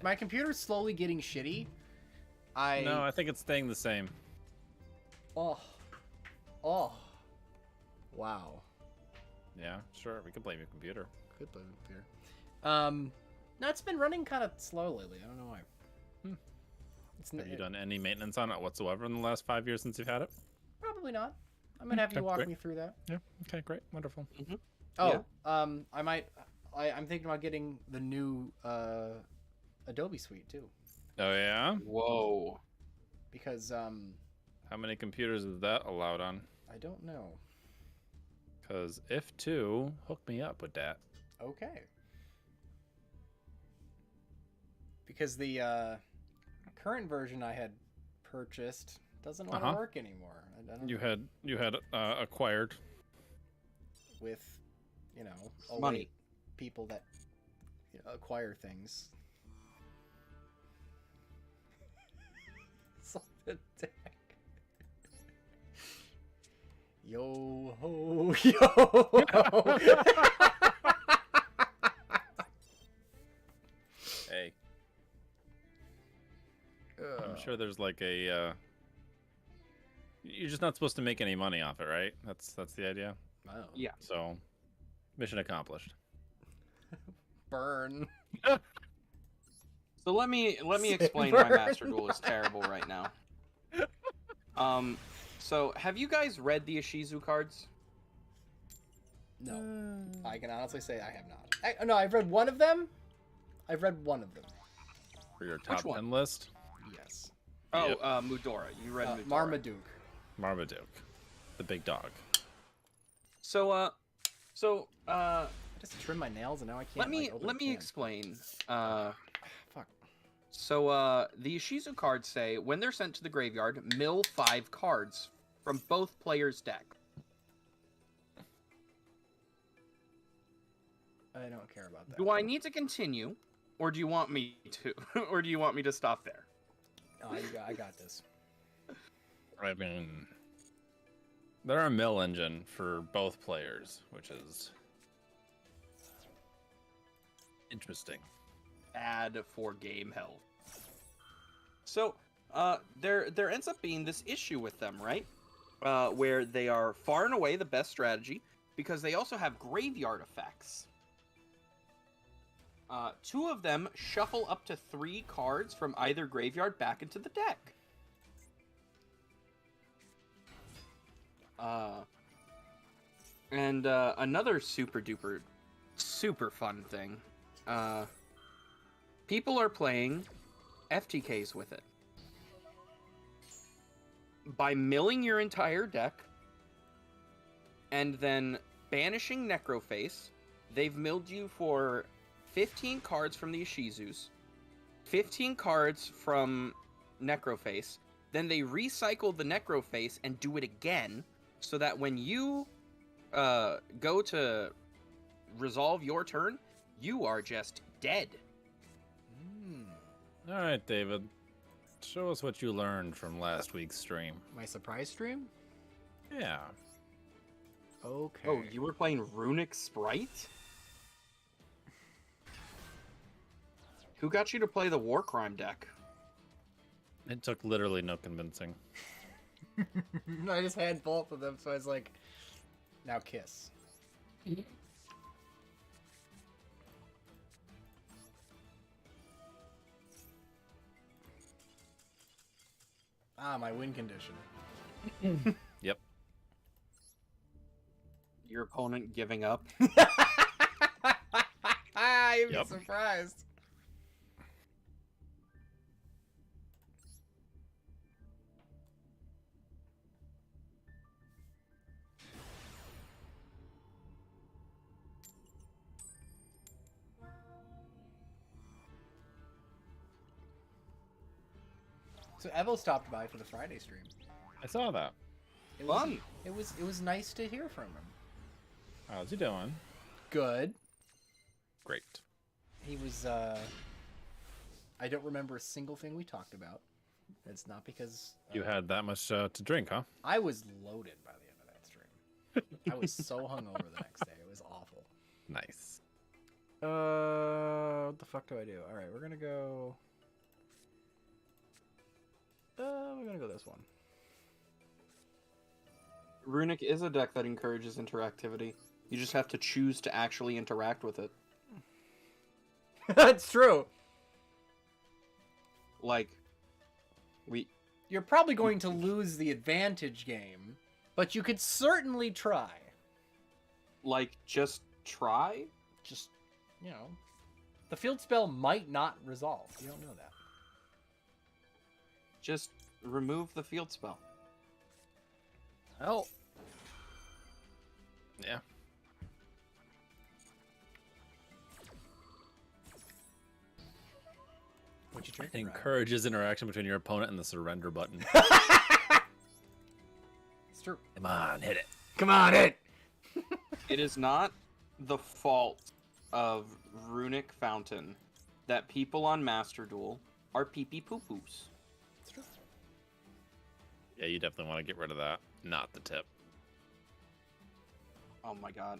My computer's slowly getting shitty. No, I think it's staying the same. Oh, wow. Yeah, sure. We can blame your computer. Could blame the computer. No, it's been running kind of slow lately. I don't know why. Have you done any maintenance on it whatsoever in the last 5 years since you've had it? Probably not. I'm gonna have you walk me through that. Yeah. Okay. Great. Wonderful. Oh, yeah. I'm thinking about getting the new Adobe Suite too. Oh yeah. Whoa. Because How many computers is that allowed on? I don't know. Because if two, hook me up with that. Okay. Because the current version I had purchased doesn't want to work anymore. I don't You had acquired with, Money. people that acquire things. Something deck. Yo ho yo ho. Hey. I'm sure there's like a. You're just not supposed to make any money off it, right? That's the idea. Oh. Yeah. So, mission accomplished. Burn. So let me explain why Master Duel is terrible right now. So have you guys read the Ishizu cards? No. I can honestly say I have not. No, I've read one of them. I've read one of them. For your top one? 10 list? Yes. Oh, Yep. Mudora. You read Mudora. Marmaduke. Marmaduke. The big dog. So I just trimmed my nails and now I can't. let me open the can. explain. Fuck. So the Ishizu cards say when they're sent to the graveyard, mill 5 cards from both players' deck. I don't care about that. Do I need to continue, or do you want me to, or do you want me to stop there? Oh, I got this. I mean, they're a mill engine for both players, which is interesting. Add for game health. So, there ends up being this issue with them, right? Where they are far and away the best strategy because they also have graveyard effects. 2 of them shuffle up to 3 cards from either graveyard back into the deck. And another super fun thing. People are playing FTKs with it. By milling your entire deck and then banishing Necroface, they've milled you for 15 cards from the Ishizus, 15 cards from Necroface, then they recycle the Necroface and do it again, so that when you go to resolve your turn, you are just dead. All right, David. Show us what you learned from last week's stream. My surprise stream? Yeah. Okay. Oh, you were playing Runic Sprite? Who got you to play the Warcrime deck? It took literally no convincing. I just had both of them, so I was like, now kiss. Ah, my win condition. Yep. Your opponent giving up? You'd be Yep. surprised. So Evo stopped by for the Friday stream. I saw that. It was, Fun. It was nice to hear from him. How's he doing? Good. Great. He was. I don't remember a single thing we talked about. It's not because You had that much to drink, huh? I was loaded by the end of that stream. I was so hungover the next day. It was awful. Nice. What the fuck do I do? All right, we're gonna go. We're gonna go this one. Runic is a deck that encourages interactivity. You just have to choose to actually interact with it. That's true. Like, You're probably going to lose the advantage game, but you could certainly try. like, just try? Just, you know, the field spell might not resolve. You don't know that. Just remove the field spell. Hell. Yeah. What you It drinking, Ryan? encourages interaction between your opponent and the surrender button. It's true. Come on, hit it. Come on, hit. It is not the fault of Runic Fountain that people on Master Duel are pee-pee poo-poos. It's true. Yeah, you definitely want to get rid of that. Not the tip. Oh my god.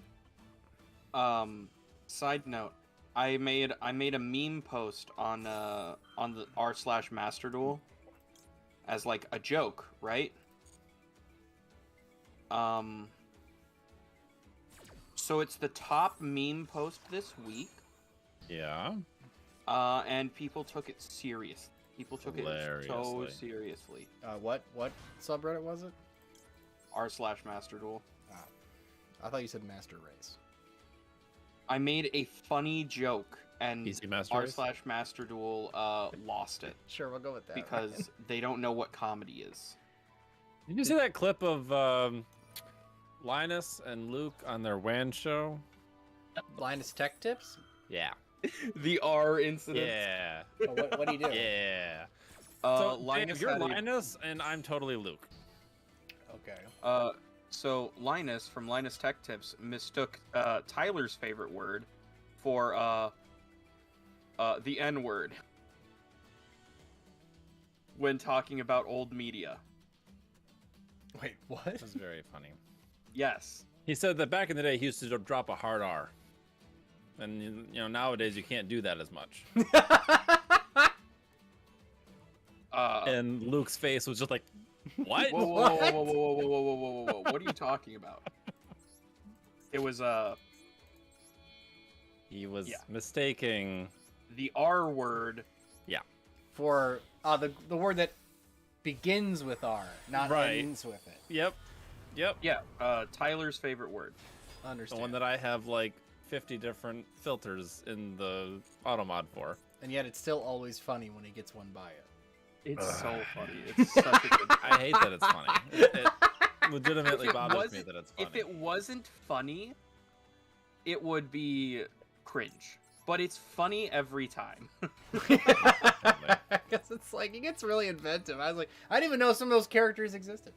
Side note, I made a meme post on the r/Master Duel as like a joke, right? So it's the top meme post this week, Yeah. and people took it serious. People took it so Hilariously. seriously. What subreddit was it? r/Master Duel. I thought you said Master Race. I made a funny joke, and PC Master Race? r/Master Duel lost it Sure, we'll go with that. because they don't know what comedy is. Did you see that clip of Linus and Luke on their WAN show? Linus Tech Tips. Yeah. The R incident. Yeah. Oh, what do you do? Yeah. So Linus, you're Linus, and I'm totally Luke. Okay. So Linus from Linus Tech Tips mistook Tyler's favorite word for the N word when talking about old media. Wait, what? That was very funny. Yes. He said that back in the day, he used to drop a hard R. And, you know, nowadays you can't do that as much. And Luke's face was just like, what? Whoa, whoa, whoa, whoa, whoa, whoa, whoa, whoa, whoa, whoa! What are you talking about? It was He was Yeah. mistaking. the R word. For the word that begins with R, not Right. ends with it. Yep. Yeah, Tyler's favorite word. The Understand. one that I have like 50 different filters in the auto mod for. And yet it's still always funny when he gets one by it. It's so funny. It's such a good. I hate that it's funny. It legitimately If it bothers me wasn't- that it's funny. If it wasn't funny, it would be cringe. But it's funny every time. Because it's like, he gets really inventive. I was like, I didn't even know some of those characters existed.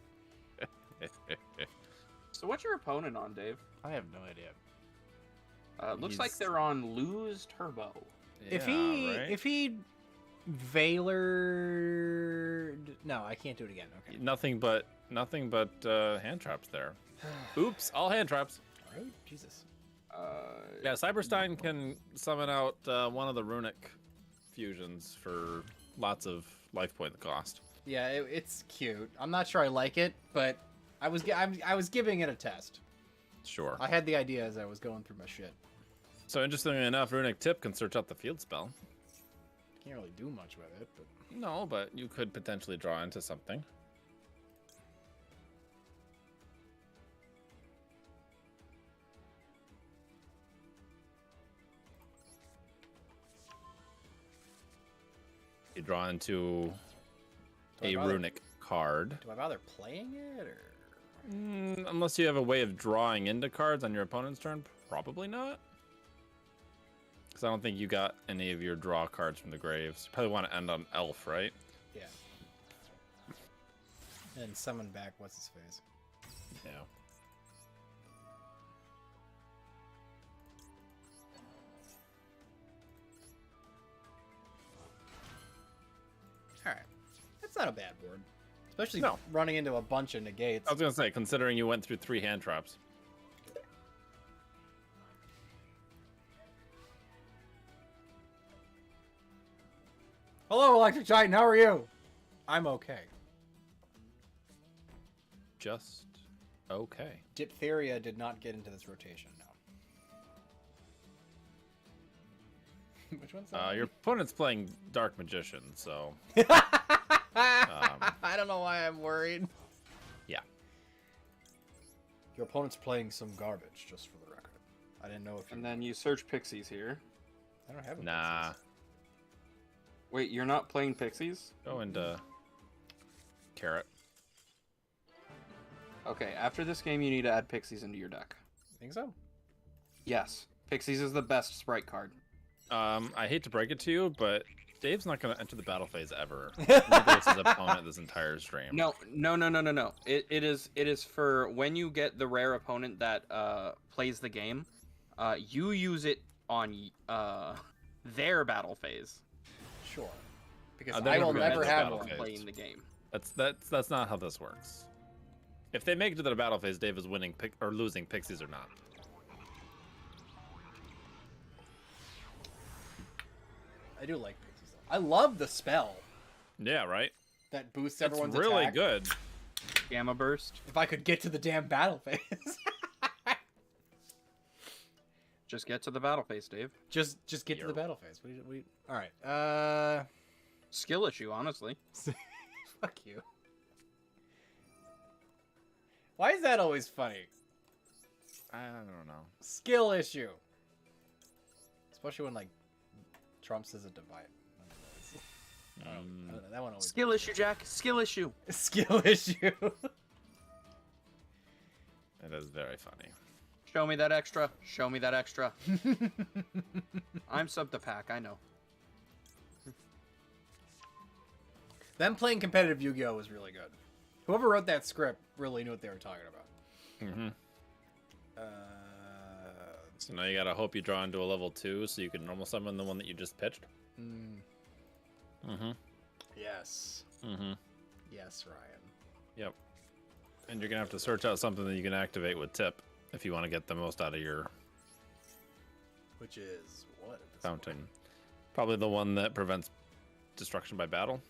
So what's your opponent on, Dave? I have no idea. Looks like He's- they're on Lose Turbo. If Yeah, right? he Valor, no, I can't do it again. Okay. Nothing but hand traps there. Oops, all hand traps. Rude? Jesus. Yeah, Cyberstein can summon out one of the runic fusions for lots of life point cost. Yeah, it's cute. I'm not sure I like it, but I was giving it a test. Sure. I had the idea as I was going through my shit. So interestingly enough, runic tip can search out the field spell. Can't really do much with it, but No, but you could potentially draw into something. You draw into Do I a bother- runic card. do I bother playing it or? Unless you have a way of drawing into cards on your opponent's turn, probably not. Because I don't think you got any of your draw cards from the graves. You probably want to end on elf, right? Yeah. And summon back what's his face. Yeah. All right, that's not a bad board, especially No. running into a bunch of negates. I was gonna say, considering you went through 3 hand traps. Hello, Electric Titan. How are you? I'm okay. Just okay. Diphtheria did not get into this rotation, no. Which one's that? Your opponent's playing Dark Magician, so... I don't know why I'm worried. Yeah. Your opponent's playing some garbage, just for the record. I didn't know if you... And then you search pixies here. I don't have a Nah. Pixies. Wait, you're not playing pixies? Go into... Carrot. Okay, after this game, you need to add pixies into your deck. Think so? Yes, pixies is the best sprite card. I hate to break it to you, but Dave's not going to enter the battle phase ever. Neither is his opponent this entire stream. No. It is for when you get the rare opponent that plays the game. You use it on their battle phase. Sure. Because They're I will never gonna never enter have battle one. phase. Playing the game. That's not how this works. If they make it to the battle phase, Dave is winning or losing pixies or not. I do like Pixies, though. I love the spell Yeah, right? that boosts It's everyone's really attack. good. Gamma burst. If I could get to the damn battle phase. Just get to the battle phase, Dave. just get to You're- the battle phase. All right. Skill issue, honestly. Fuck you. Why is that always funny? I don't know. Skill issue. Especially when like Trump says a divide. I don't know, that one always. Skill issue, Jack. Skill issue. Skill issue. It is very funny. Show me that extra. Show me that extra. I'm sub to pack, I know. Them playing competitive Yu-Gi-Oh was really good. Whoever wrote that script really knew what they were talking about. Mm-hmm. So now you gotta hope you draw into a level 2 so you can normal summon the one that you just pitched. Mm-hmm. Yes. Mm-hmm. Yes, Ryan. Yep. And you're gonna have to search out something that you can activate with tip if you want to get the most out of your Which is what? At this fountain. Probably the one that prevents destruction by battle.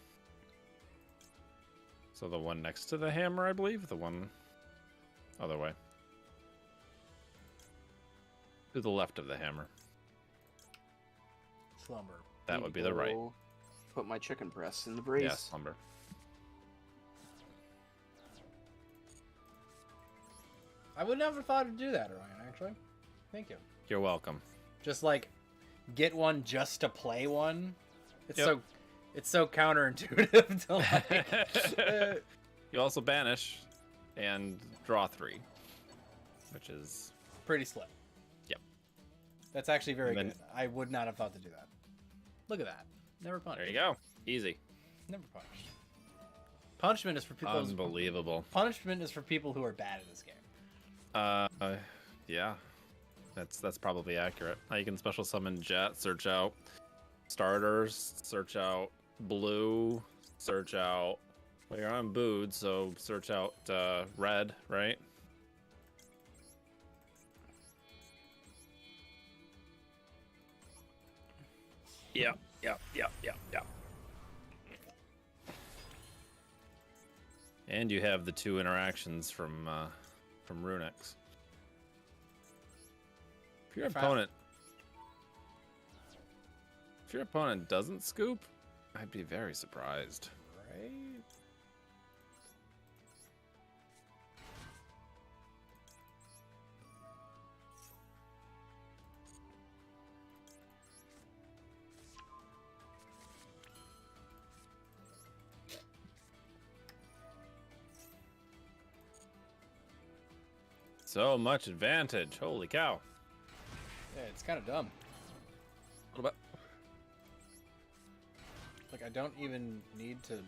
So the one next to the hammer, I believe. The one other way. To the left of the hammer. Slumber. That would be the right. Go Put my chicken breasts in the brace. Yeah, slumber. I would never thought to do that, Ryan, actually. Thank you. You're welcome. Just like get one just to play one. It's Yep. so counterintuitive to like You also banish and draw 3, which is pretty slick. Yep. That's actually very And then- good. I would not have thought to do that. Look at that. Never punished. there you go. Easy. Never punished. Punishment is for people. Unbelievable. Punishment is for people who are bad at this game. Yeah. That's probably accurate. Now you can special summon Jet, search out starters, search out blue, search out. Well, you're on Bood, so search out red, right? Yep. And you have the 2 interactions from Runix. If your opponent doesn't scoop, I'd be very surprised. Right? So much advantage. Holy cow. Yeah, it's kind of dumb. What about? Like, I don't even need to...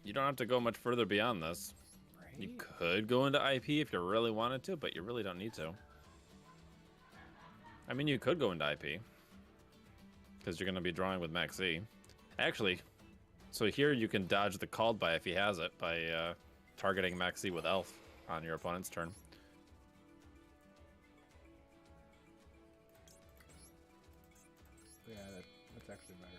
You don't have to go much further beyond this. Right? You could go into IP if you really wanted to, but you really don't need to. I mean, you could go into IP. Because you're going to be drawing with Max Z. Actually, so here you can dodge the called by if he has it by targeting Max Z with Elf on your opponent's turn. Yeah, It's actually better.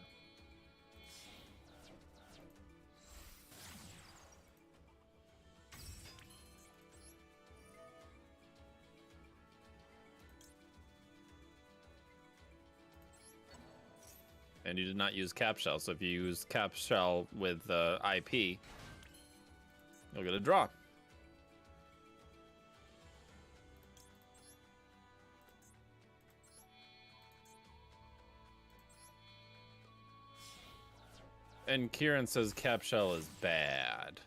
And you did not use cap shell, so if you use cap shell with IP, you'll get a draw. And Kieran says cap shell is bad.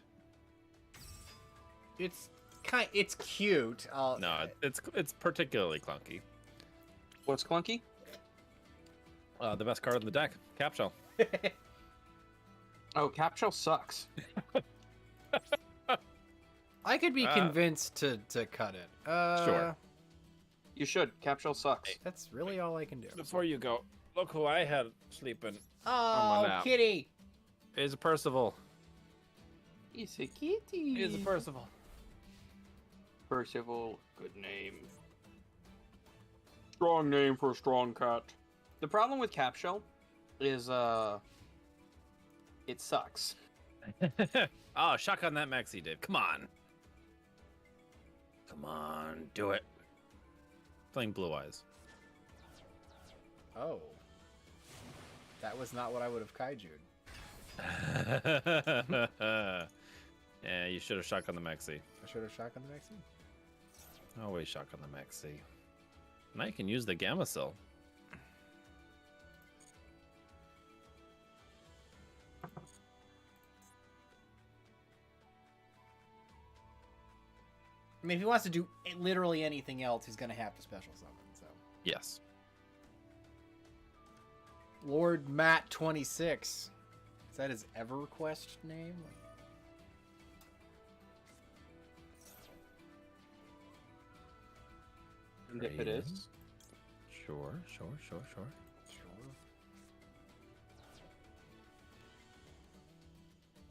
It's cute. No, it's particularly clunky. What's clunky? The best card in the deck, cap shell. Oh, cap shell sucks. I could be convinced to cut it. Sure. You should. Cap shell sucks. That's really all I can do. Before you go, look who I had sleeping. Oh, nap. kitty! He's a Percival. He's a kitty. He's a Percival. Percival, good name. Strong name for a strong cat. The problem with cap shell is it sucks. Oh, shotgun that maxi, Dave. Come on. Come on, do it. Playing Blue Eyes. Oh. That was not what I would have kaiju'd. Yeah, you should have shotgun the maxi. I should have shotgun the maxi. Always shotgun the maxi. Now you can use the Gamma-Cell. I mean, if he wants to do literally anything else, he's going to have to special summon, so. Yes. Lord Matt 26. Is that his EverQuest name? And if it is. Sure. Sure.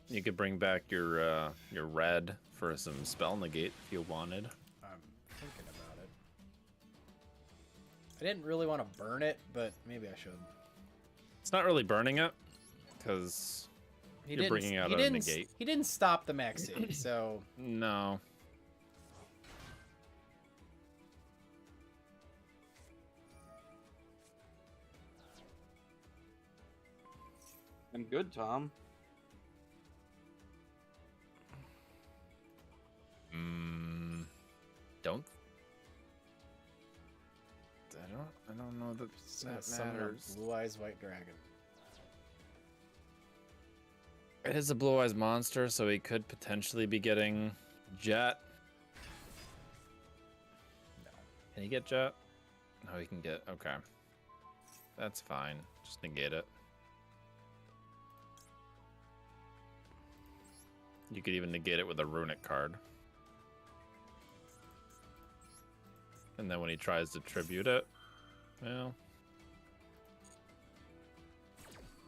You could bring back your red for some spell negate if you wanted. I'm thinking about it. I didn't really want to burn it, but maybe I should. It's not really burning it, because you're bringing out a negate. He didn't stop the maxi, so... No. I'm good, Tom. Don't. I don't know that matters. Blue Eyes White Dragon. It is a Blue Eyes monster, so he could potentially be getting Jet. No. Can he get Jet? No, he can get. Okay. That's fine. Just negate it. You could even negate it with a runic card. And then when he tries to tribute it, well,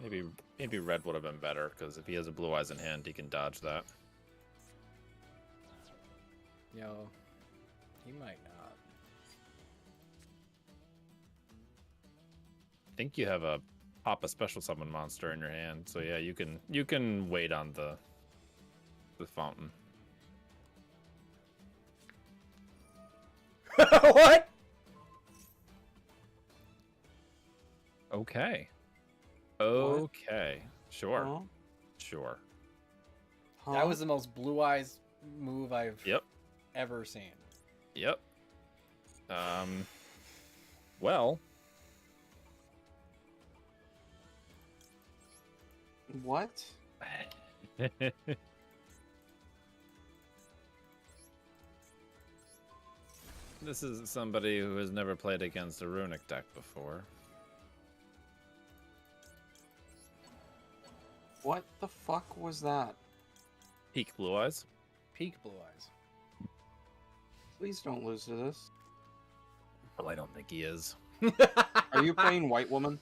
maybe red would have been better, because if he has a Blue Eyes in hand, he can dodge that. Yo, he might not. I think you have a pop a special summon monster in your hand, so yeah, you can wait on the fountain. What? Okay. Okay. Sure. Huh? Sure. Huh? That was the most Blue Eyes move I've Yep. ever seen. Yep. Well. What? This is somebody who has never played against a runic deck before. What the fuck was that? Peak Blue Eyes. Peak Blue Eyes. Please don't lose to this. Oh, I don't think he is. Are you playing White Woman?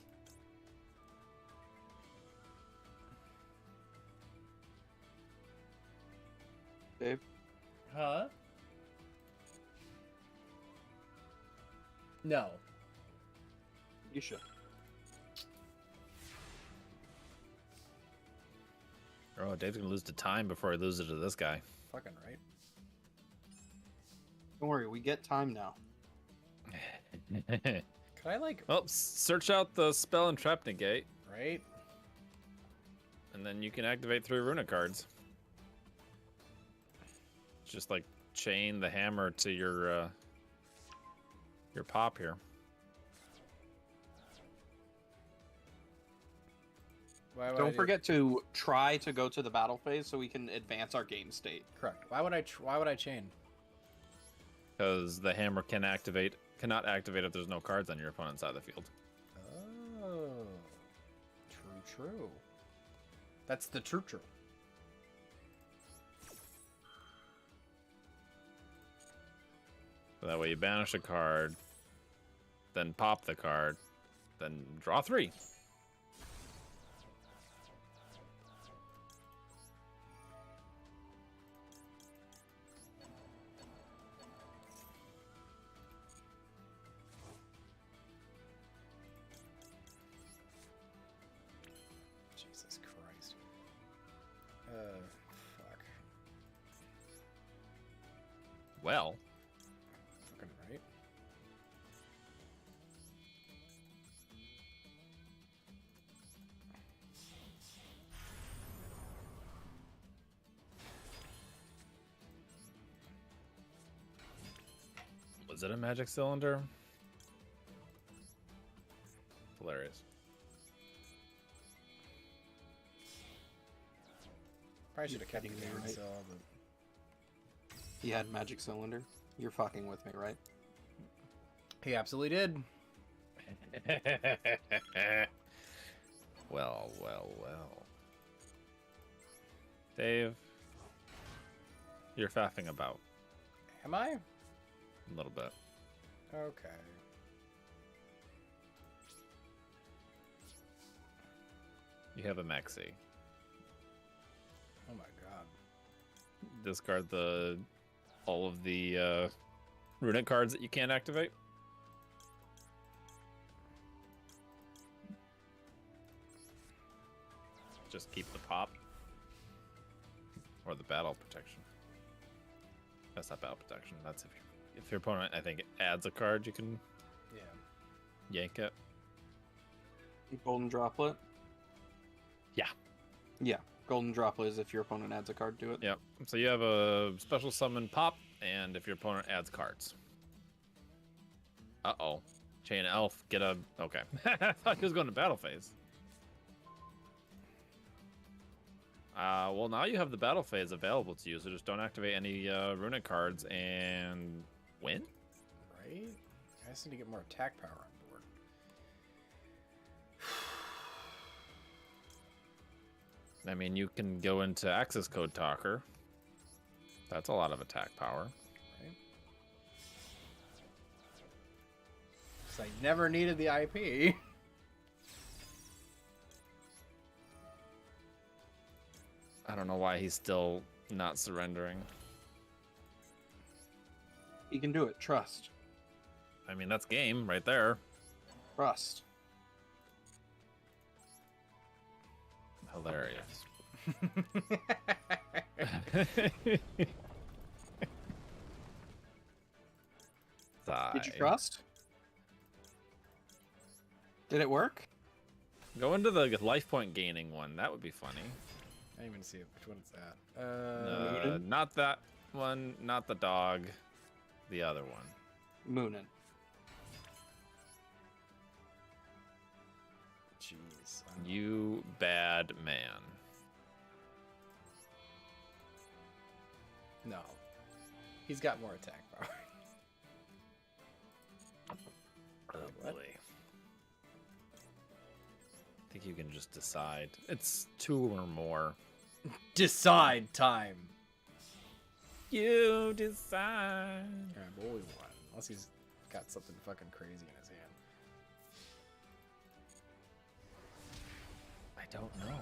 Dave? Huh? No. You should. Oh, Dave's gonna lose to time before he loses to this guy. Fucking right. Don't worry, we get time now. Could I like? Well, search out the spell and trap negate, Right. and then you can activate 3 runic cards. Just like chain the hammer to your pop here. Don't forget to try to go to the battle phase so we can advance our game state. Correct. Why would I chain? Because the hammer cannot activate if there's no cards on your opponent's side of the field. Oh. True. That's the true. So that way you banish a card, then pop the card, then draw 3. Jesus Christ. Fuck. Well, Fucking right. was it a magic cylinder? Hilarious. Probably should have kept the kidding me, game right? still, but He had magic cylinder. You're fucking with me, right? he absolutely did. Well. Dave, you're faffing about Am I? a little bit. Okay. You have a maxi. Oh my god. Discard all of the runic cards that you can't activate. Just keep the pop or the battle protection. That's not battle protection. That's if your opponent, I think, adds a card, you can Yeah. yank it. Golden droplet. Yeah. Yeah. Golden droplet is if your opponent adds a card to it. Yep. So you have a special summon pop, and if your opponent adds cards. Uh-oh. Chain elf, get a... Okay. I thought he was going to battle phase. Well, now you have the battle phase available to you, so just don't activate any runic cards and win? Right? I just need to get more attack power on board. I mean, you can go into access code talker. That's a lot of attack power. Right? Because I never needed the IP. I don't know why he's still not surrendering. You can do it. Trust. I mean, that's game right there. Trust. Hilarious. Did you trust? Did it work? Go into the life point gaining one. That would be funny. I didn't even see which one it's at. Not that one. Not the dog. The other one. Moonin. Jeez. You bad man. No. He's got more attack power. What? Ugly. I think you can just decide. It's 2 or more. Decide time. You decide. Alright, but we won. Unless he's got something fucking crazy in his hand. I don't know.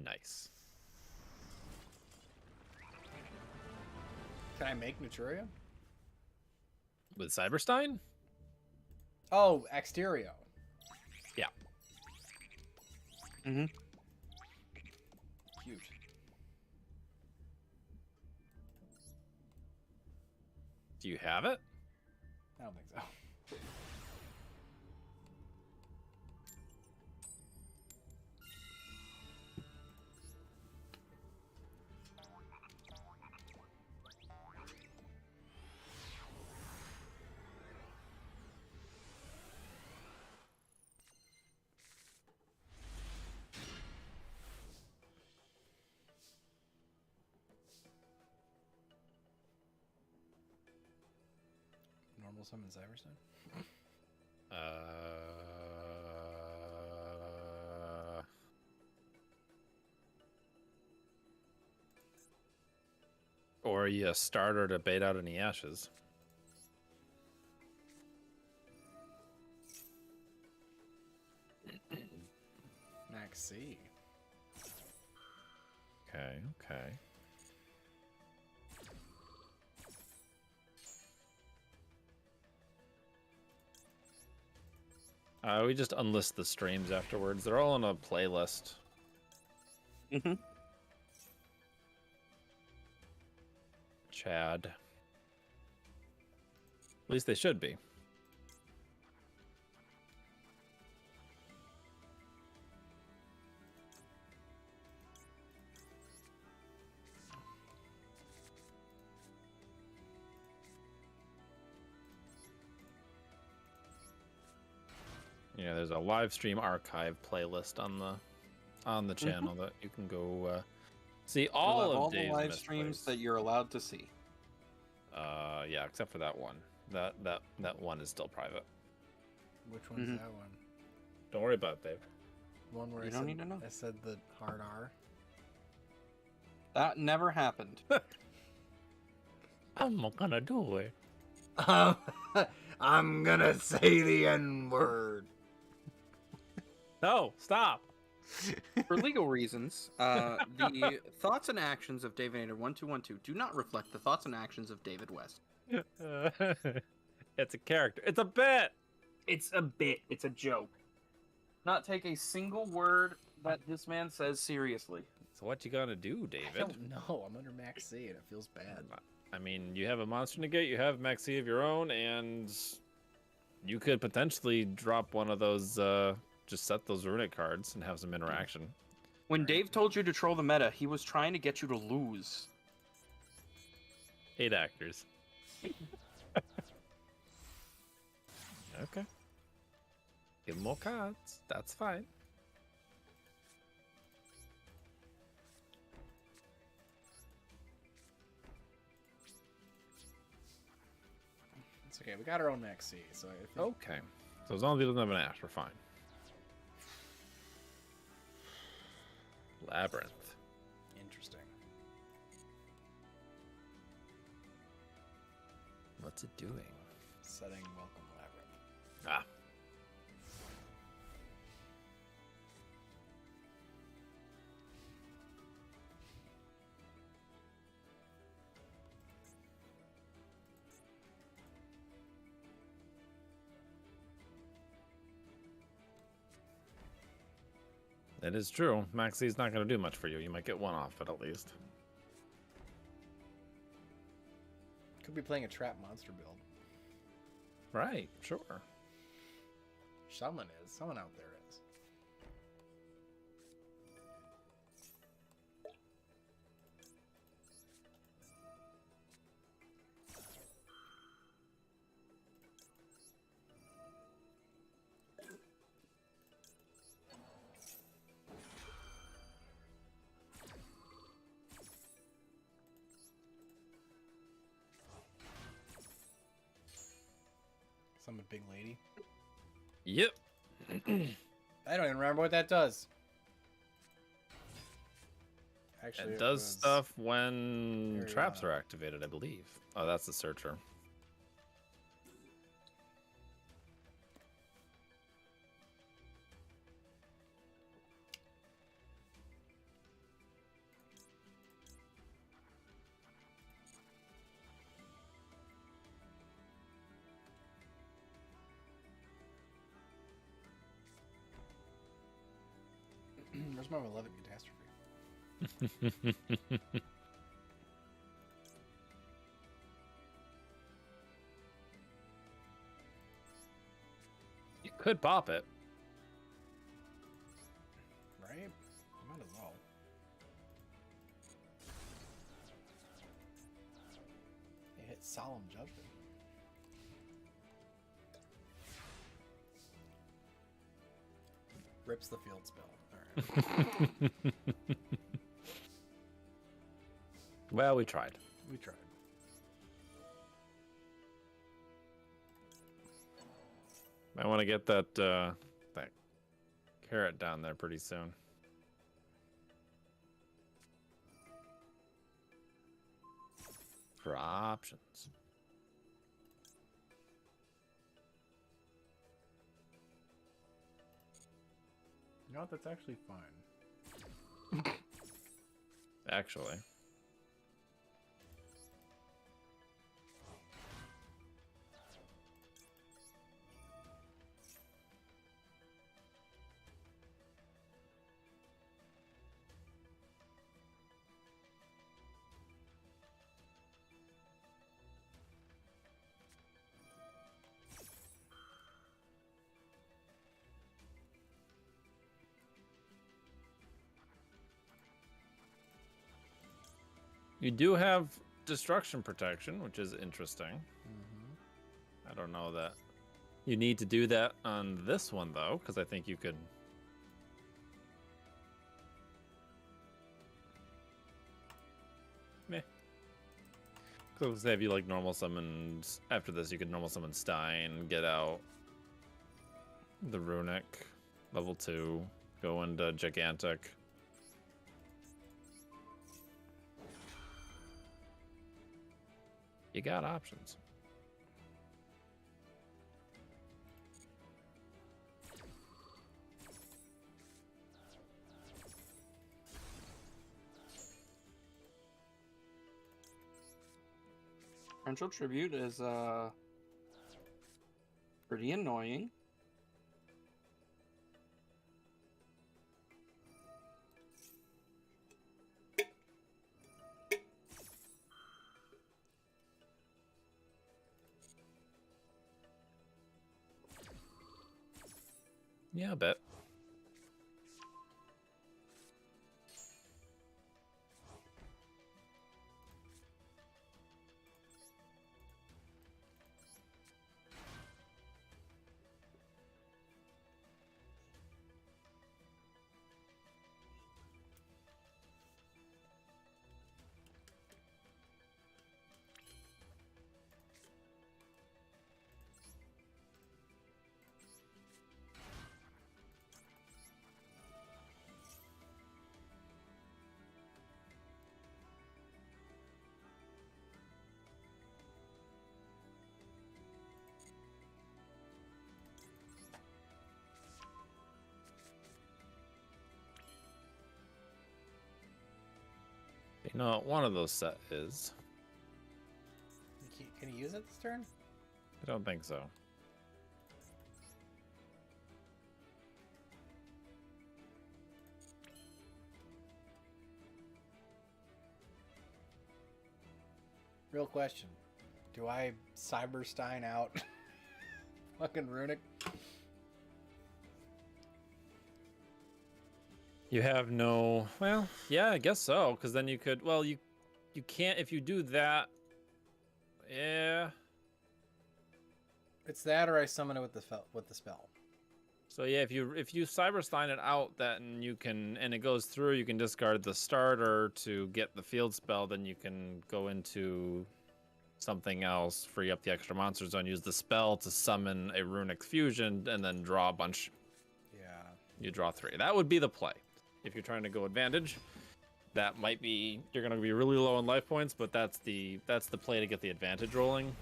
Nice. Can I make Neutria? With Cyberstein? Oh, Exterio. Yeah. Mm-hmm. Cute. Do you have it? I don't think so. Normal summon Cyberstone? Or you starter to bait out any ashes. Max C. Okay, okay. We just unlist the streams afterwards. They're all on a playlist. Mm-hmm. Chad. At least they should be. Yeah, there's a live stream archive playlist on the channel that you can go see all of the Dave's live misplays. streams that you're allowed to see. Yeah, except for that one. That one is still private. Which one's that one? Don't worry about it, Dave. One where You don't need to know. I said the hard R. That never happened. I'm not gonna do it. I'm gonna say the N-word. No, stop. For legal reasons, the thoughts and actions of Davenator1212 do not reflect the thoughts and actions of David West. It's a character. It's a bit. It's a bit. It's a joke. Not take a single word that this man says seriously. So what you gonna do, I David? don't know. I'm under Max C and it feels bad. I mean, you have a monster negate, you have Maxi of your own, and you could potentially drop one of those, just set those runic cards and have some interaction. When Dave told you to troll the meta, he was trying to get you to lose. 8 actors. Okay. Give them more cards. That's fine. It's okay. We got our own Max C, so I think... Okay. So as long as he doesn't have an ash, we're fine. Labyrinth. Interesting. What's it doing? Setting welcome Labyrinth. Ah. It is true. Maxi's not going to do much for you. You might get one off it at least. Could be playing a trap monster build. Right, sure. Someone is. Someone out there is. Some big lady. Yep. I don't even remember what that does. Actually, It does was... stuff when Very, traps are activated, I believe. Oh, that's the searcher. Where's my Malevolent Catastrophe? You could pop it. Right? Might as well. They hit Solemn Judgment. Rips the field spell. Alright. Well, we tried. We tried. I want to get that that carrot down there pretty soon. For options. You know what? That's actually fine. Actually. You do have destruction protection, which is interesting. I don't know that you need to do that on this one, though, because I think you could... Meh. Because have you, like, normal summoned... After this, you could normal summon Stein, get out the Runic, level 2, go into Gigantic. You got options. Torrential Tribute is pretty annoying. Yeah, I bet. You know what one of those set is? Can he use it this turn? I don't think so. Real question. Do I Cyberstein out fucking Runic? You have no... Well, yeah, I guess so, because then you could... Well, you can't... If you do that... Yeah... It's that or I summon it with the spell. So yeah, if you Cyberstein it out, then you can... And it goes through, you can discard the starter to get the field spell, then you can go into something else, free up the extra monster zone, use the spell to summon a Runic Fusion, and then draw a bunch. Yeah. You draw 3. That would be the play. If you're trying to go advantage, that might be... You're going to be really low on life points, but that's the play to get the advantage rolling,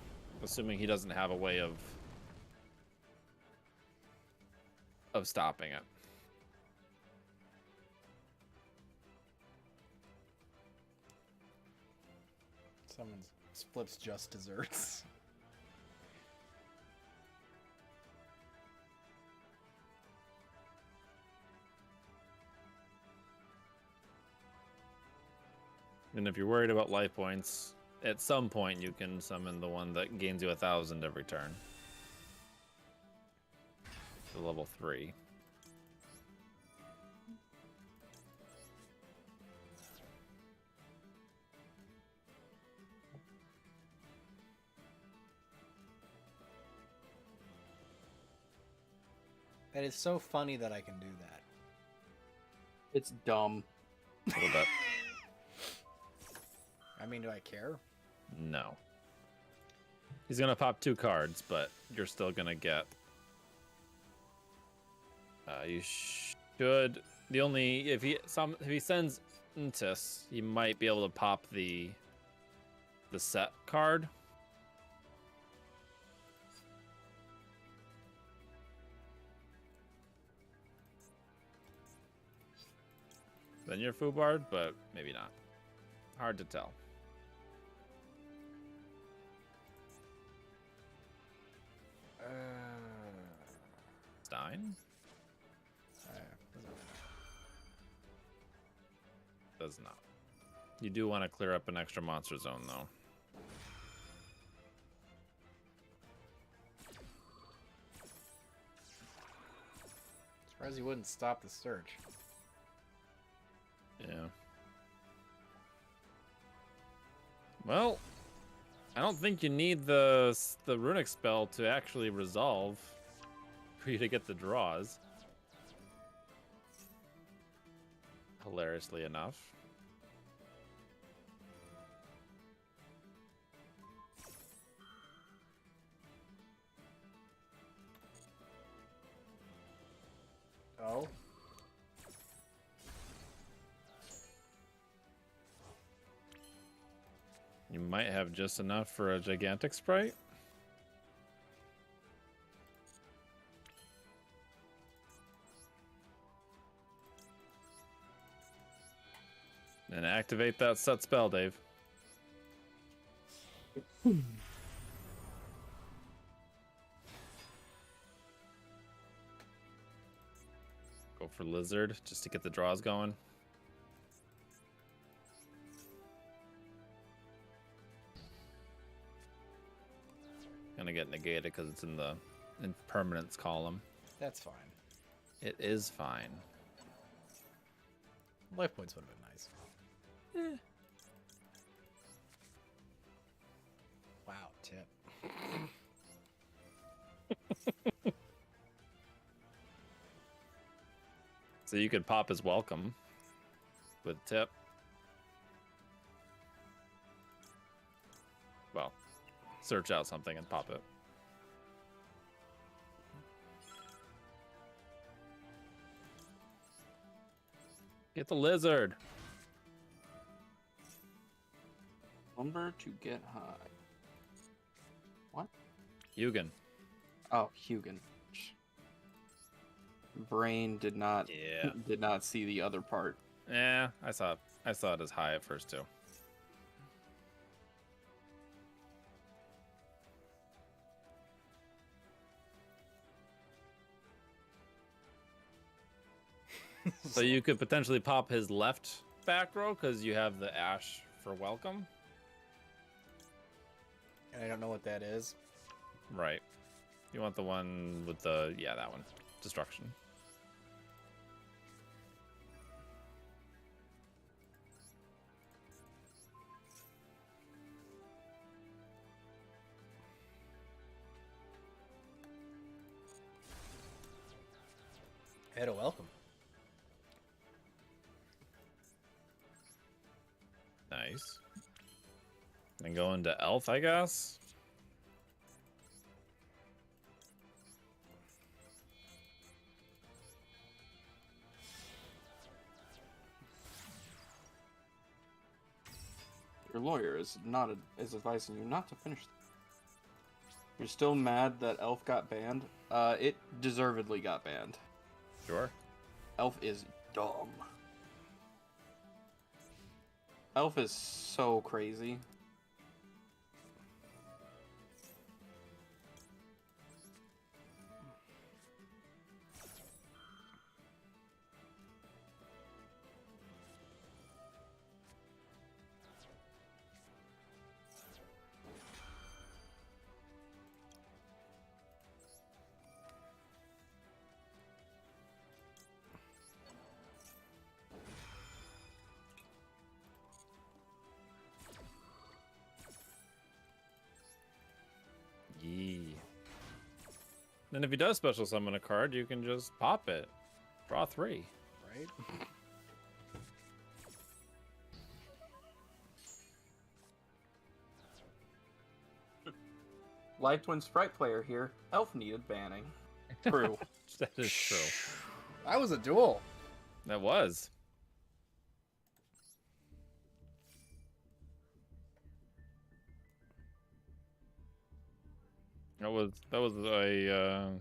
assuming he doesn't have a way of stopping it. Someone flips just desserts. And if you're worried about life points, at some point you can summon the one that gains you 1,000 every turn. To level 3. That is so funny that I can do that. It's dumb. A little bit. I mean, do I care? No. He's gonna pop 2 cards, but you're still gonna get. You should. The only if he sends Intis, he might be able to pop the set card. Then you're Fubard, but maybe not. Hard to tell. Stein? Does not. You do want to clear up an extra monster zone, though. Surprised you wouldn't stop the search. Yeah. Well, I don't think you need the runic spell to actually resolve for you to get the draws. Hilariously enough. Oh. You might have just enough for a gigantic sprite. And activate that set spell, Dave. Go for lizard just to get the draws going. Gonna get negated because it's in the impermanence column. That's fine. It is fine. Life points would have been nice. Wow, tip. So you could pop his welcome with tip. Well, search out something and pop it. Get the lizard. Lumber to get high. What? Hugin. Oh, Hugin. Brain did not see the other part. Yeah, I saw it as high at first too. So you could potentially pop his left back row because you have the ash for welcome. And I don't know what that is. Right. You want the one with the that one. Destruction. Had a welcome. Nice. Then go into elf, I guess. Your lawyer is advising you not to finish. You're still mad that Elf got banned? It deservedly got banned. Sure. Elf is dumb. Elf is so crazy. Then if he does special summon a card, you can just pop it. Draw 3. Right? Live Twin Sprite player here. Elf needed banning. True. That is true. That was a duel. That was. That was a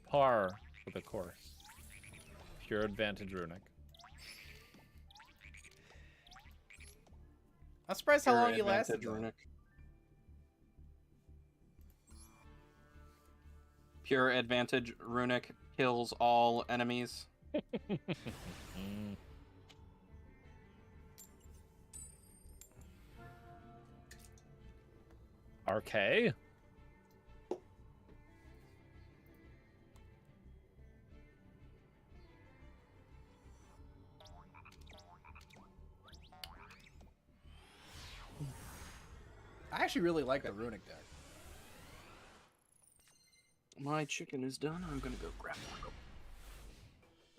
par for the course. Pure advantage runic. I'm surprised how Pure long you lasted. advantage runic. Pure advantage runic kills all enemies. RK? I actually really like the runic deck. My chicken is done. I'm gonna go grab one.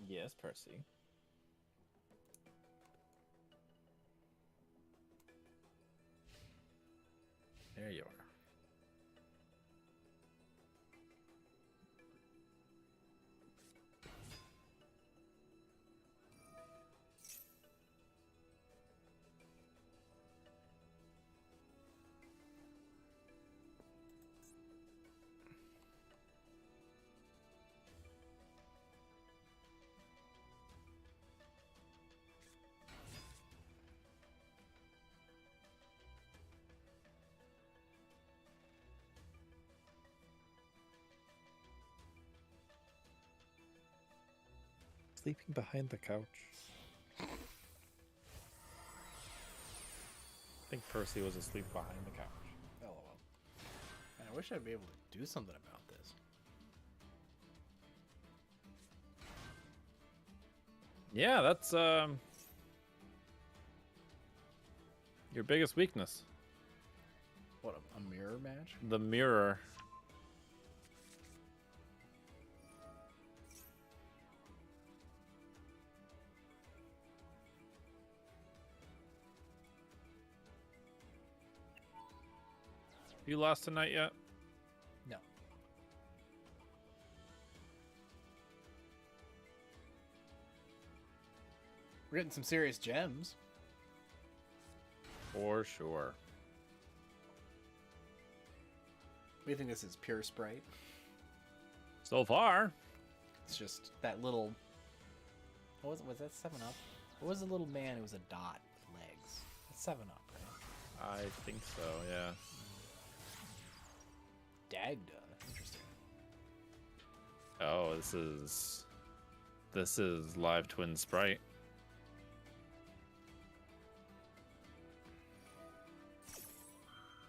Yes, Percy. There you are. Sleeping behind the couch. I think Percy was asleep behind the couch. LOL. Man, I wish I'd be able to do something about this. Yeah, that's your biggest weakness. What, a mirror match? The mirror. You lost tonight yet? No. We're getting some serious gems. For sure. We think this is pure Sprite. So far. It's just that little... What was that 7-Up? What was the little man? It was a dot with legs. That's 7-Up, right? I think so, yeah. Dagda. Interesting. Oh, this is live twin sprite.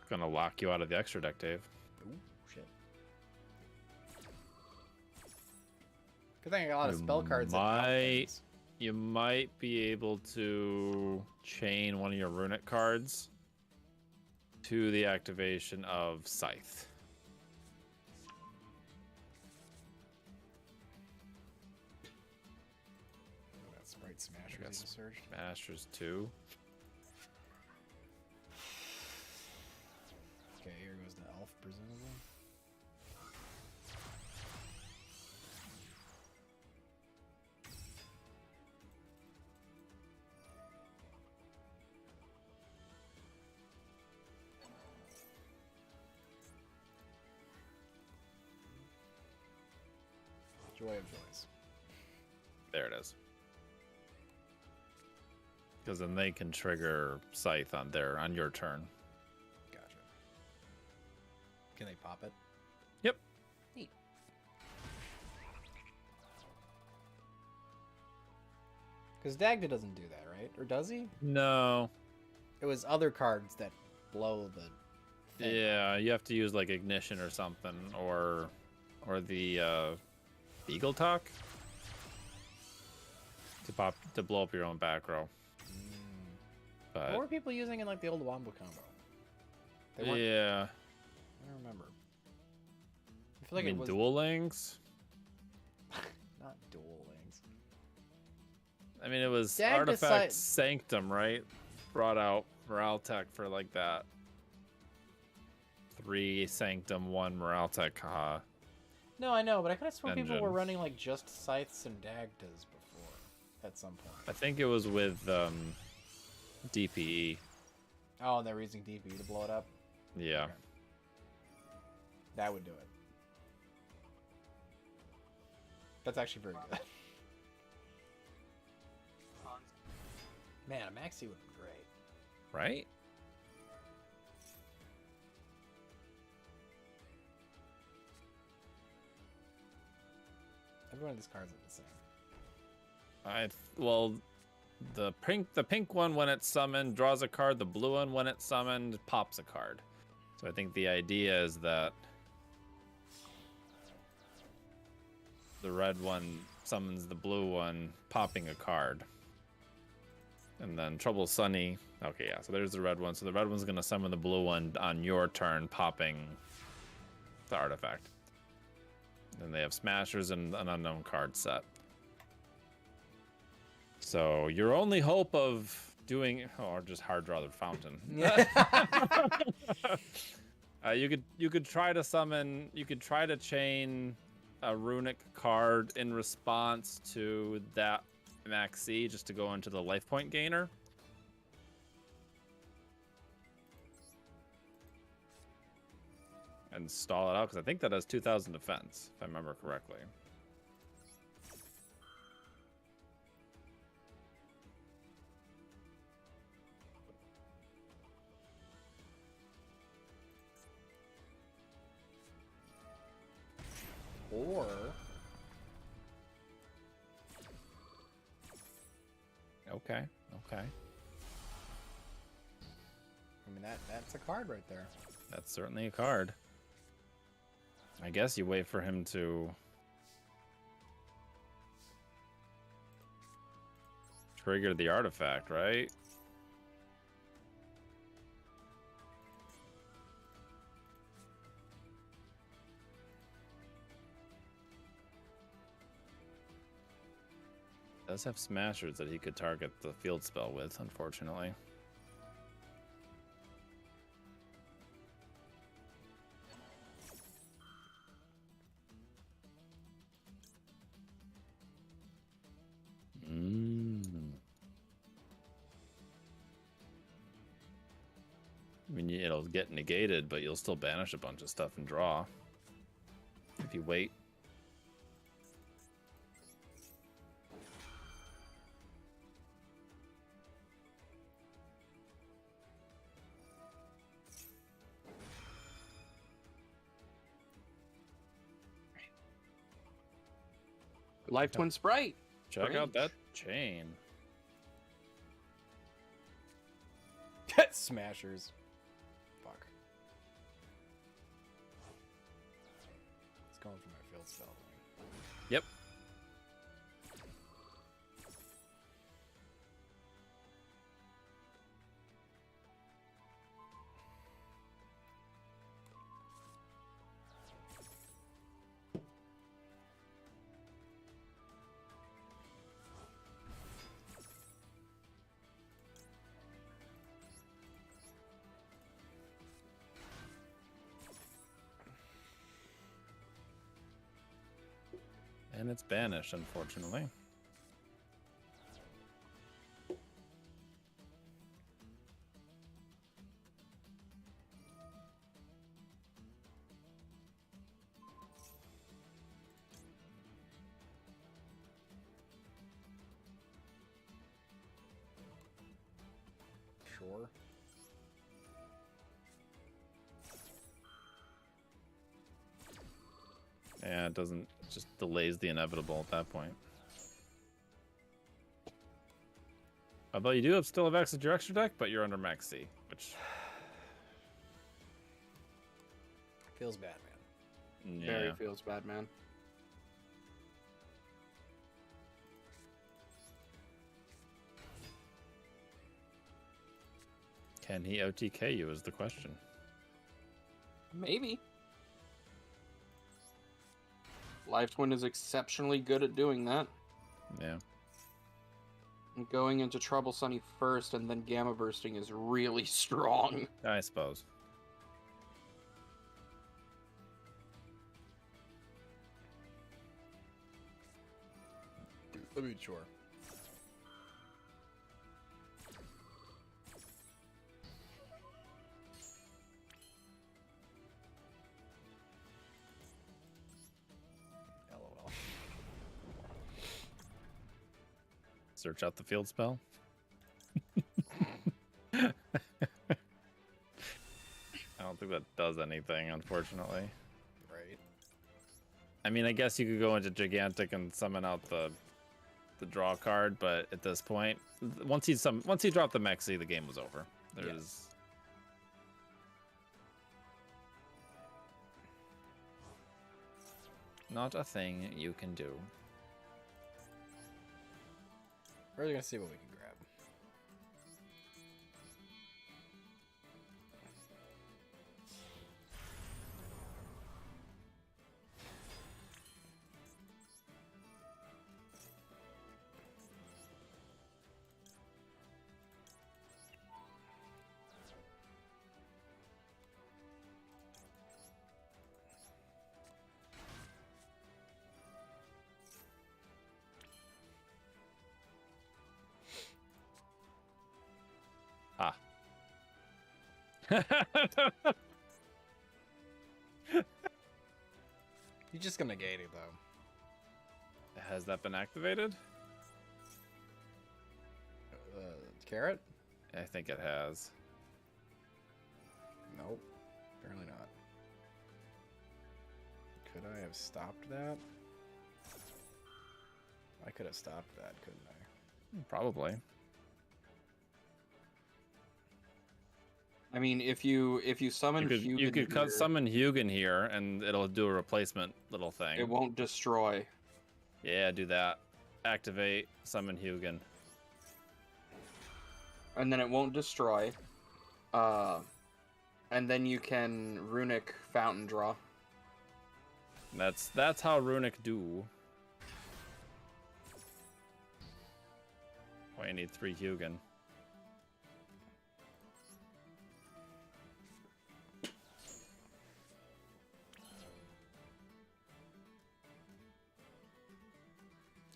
Gonna lock you out of the extra deck, Dave. Ooh, shit. Good thing I got a lot of spell cards. You might be able to chain one of your runic cards to the activation of Scythe. That Sprite Smasher Yes. is searched. Masters 2. Okay, here goes the elf, presumably. Joy of joys. There it is. Because then they can trigger Scythe on your turn. Gotcha. Can they pop it? Yep. Neat. Because Dagda doesn't do that, right? Or does he? No. It was other cards that blow the thing. Yeah, you have to use like Ignition or something, or the Beagle Talk to blow up your own back row. But What were people using in like the old Wombo combo? They weren't, yeah, I don't remember. feel like I it mean, was Duel Links. not Duel Links. I mean, it was Dag Artifact Sanctum, right? Brought out Morale Tech for like that. 3 Sanctum, 1 Morale Tech. No, I know, but I could have sworn people were Engine. running like just Scythes and Dagdas before at some point. I think it was with DPE. Oh, and they're using DP to blow it up? Yeah. Okay. That would do it. That's actually very good. Man, a Maxi would be great. Right? Every one of these cards are the same. Well, the pink one when it's summoned draws a card. The blue one when it's summoned pops a card. So I think the idea is that the red one summons the blue one, popping a card. And then Trouble Sunny. Okay, yeah, so there's the red one. So the red one's going to summon the blue one on your turn, popping the artifact. Then they have Smashers and an unknown card set. So your only hope of doing, or just hard draw the fountain. You could try to summon. You could try to chain a runic card in response to that Maxi, just to go into the life point gainer. And stall it out, because I think that has 2,000 defense, if I remember correctly. Or Okay. I mean that's a card right there. That's certainly a card. I guess you wait for him to trigger the artifact, right? Does have smashers that he could target the field spell with, unfortunately. I mean, it'll get negated, but you'll still banish a bunch of stuff and draw. If you wait. Life Twin Sprite. Check out Strange. that chain. Smashers. Fuck. It's going for my field spell. Yep. And it's banished, unfortunately. Sure. Yeah, it doesn't, it just delays the inevitable at that point. Although you do still have access to your extra deck, but you're under max C, which Feels bad, man. yeah. Very feels bad, man. Can he OTK you is the question. Maybe. Life Twin is exceptionally good at doing that. Yeah. And going into Trouble Sunny first and then Gamma Bursting is really strong. I suppose. I mean, sure. LOL. Search out the field spell. I don't think that does anything, unfortunately. Right. I mean, I guess you could go into Gigantic and summon out the draw card, but at this point, once he dropped the Mexi, the game was over. There's not a thing you can do. We're gonna see what we can grab. Ah. He's just gonna negate it though. Has that been activated? Carrot? I think it has. Nope. Apparently not. Could I have stopped that? I could have stopped that, couldn't I? Probably. I mean, if you summon You could here, summon Hugin here, and it'll do a replacement little thing. it won't destroy. Yeah, do that. Activate, summon Hugin. And then it won't destroy. And then you can Runic Fountain Draw. That's how Runic do. Why you need 3 Hugin.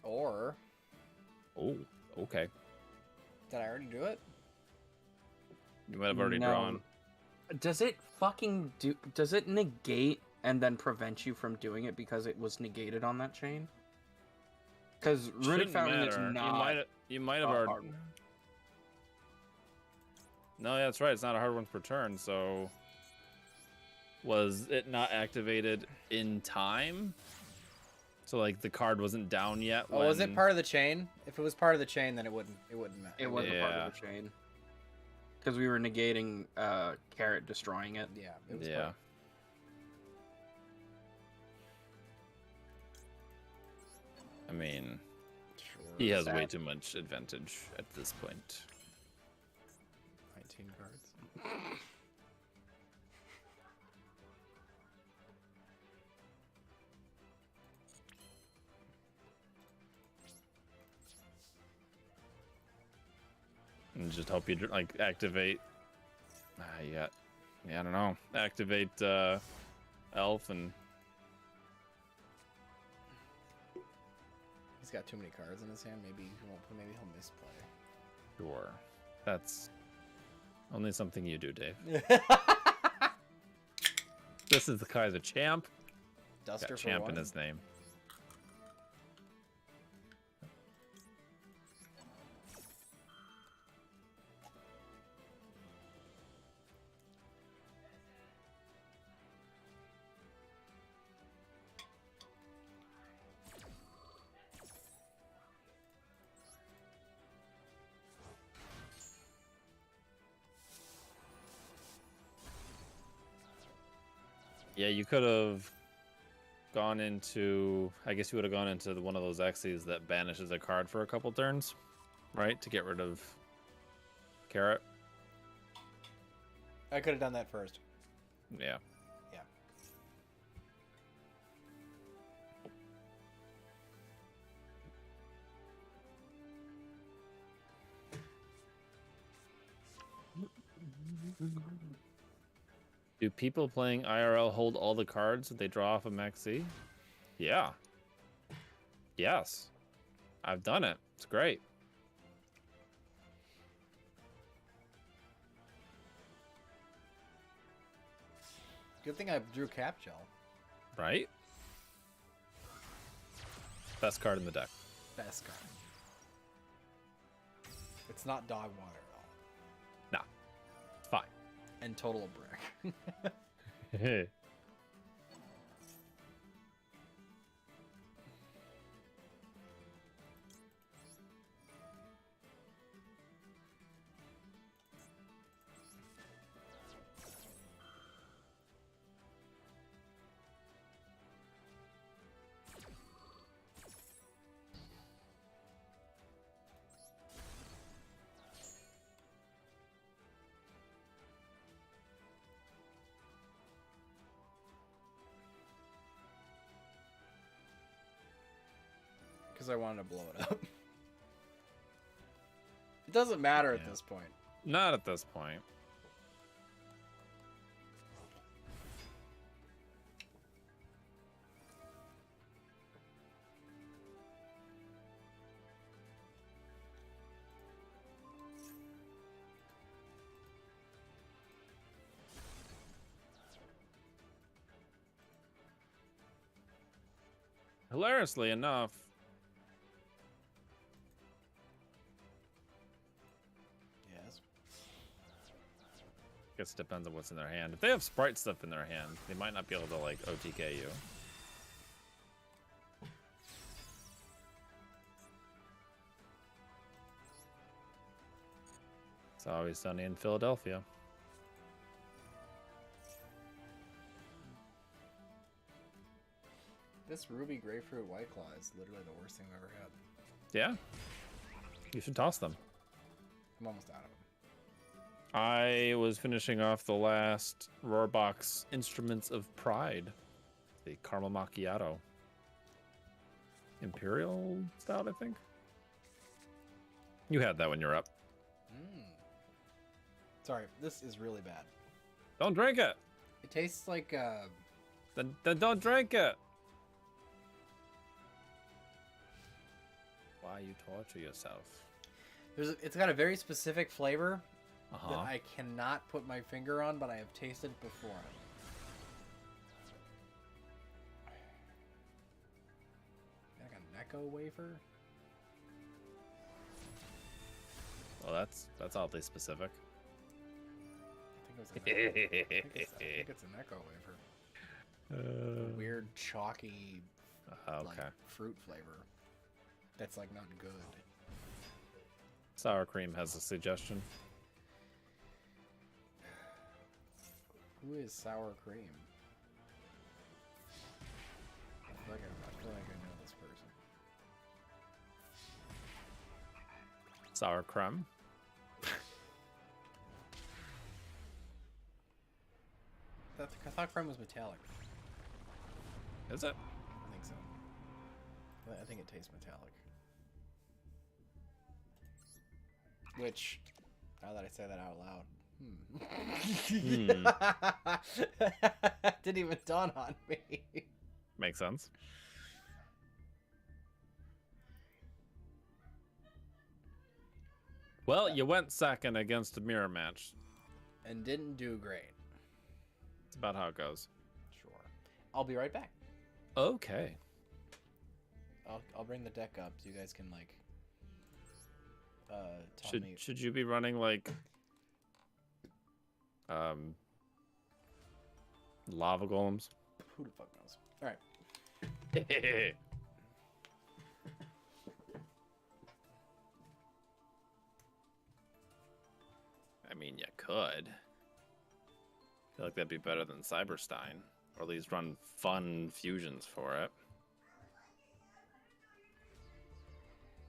Or Oh, okay. did I already do it? You might have already No. drawn. Does it fucking do? Does it negate and then prevent you from doing it because it was negated on that chain? Because Runic Shouldn't Fountain is matter. not. You might have a already. hard one. No, yeah, that's right. It's not a hard one per turn. So, was it not activated in time? So like the card wasn't down yet. Oh, was it part of the chain? If it was part of the chain, then it wouldn't matter. It wasn't part of the chain. Because we were negating Carrot destroying it. Yeah. It was Yeah. part- I mean, Sure. he has way Sad. too much advantage at this point. 19 cards. And just hope you like activate. Yeah, I don't know. Activate Elf and He's got too many cards in his hand. Maybe he won't. Maybe he'll misplay. sure. That's only something you do, Dave. This is the Kaiser champ. Duster Got for champ one. in his name. Yeah, you could have gone into. I guess you would have gone into one of those Xyz that banishes a card for a couple turns, right? To get rid of Carrot. I could have done that first. Yeah. Yeah. Do people playing IRL hold all the cards that they draw off of Maxi? Yeah. Yes. I've done it. It's great. Good thing I drew Cap Gel. Right? Best card in the deck. Best card. It's not dog water at all. Nah. It's fine. And total brick. Hey. Because I wanted to blow it up. It doesn't matter at Yeah. this point. Not at this point. Hilariously enough, Yes. I guess it depends on what's in their hand. If they have sprite stuff in their hand, they might not be able to like OTK you. It's always sunny in Philadelphia. This ruby grapefruit white claw is literally the worst thing I've ever had. Yeah. You should toss them. I'm almost out of them. I was finishing off the last Roarbox Instruments of Pride, the caramel macchiato. Imperial stout, I think. You had that when you were up. Sorry, this is really bad. Don't drink it. It tastes like Then don't drink it. Why you torture yourself? it's got a very specific flavor that Uh-huh. I cannot put my finger on, but I have tasted before. Like a Necco wafer? Well, that's oddly specific. I think it's a Necco wafer. Weird chalky Okay. like fruit flavor. That's like not good. Sour cream has a suggestion. Who is sour cream? I feel like I know this person. Sour creme. I thought creme was metallic. Is it? I think so. I think it tastes metallic. Which, now that I say that out loud, didn't even dawn on me. Makes sense. Well, you went second against a mirror match. And didn't do great. It's about how it goes. Sure. I'll be right back. Okay. I'll bring the deck up so you guys can like tell me. Should you be running like lava golems? Who the fuck knows? All right. I mean, you could. I feel like that'd be better than Cyberstein, or at least run fun fusions for it.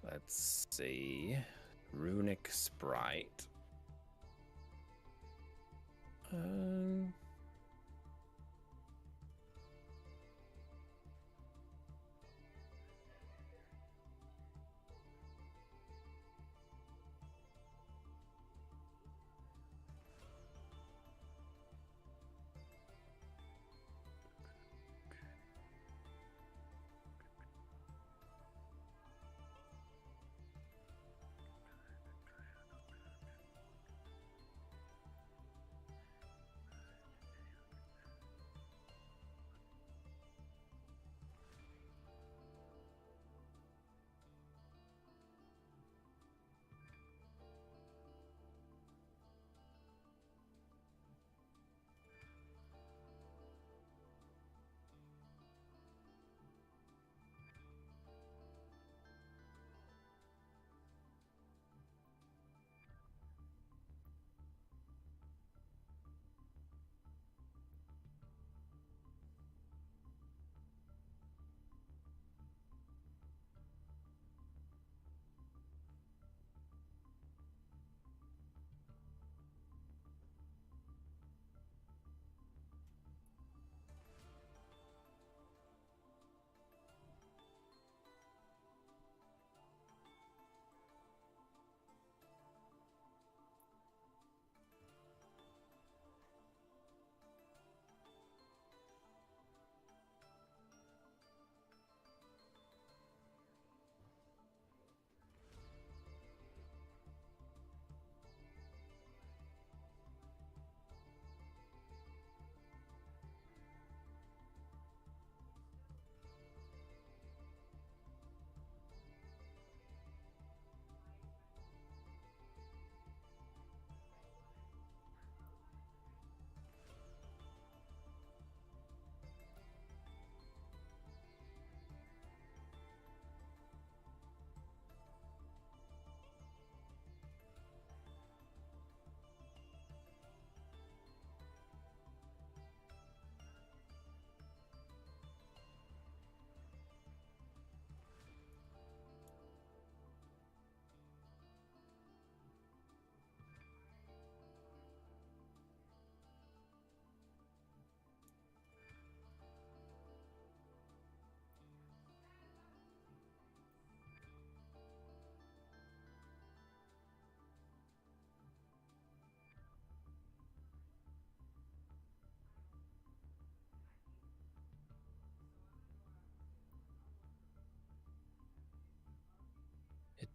Let's see. Runic Sprite.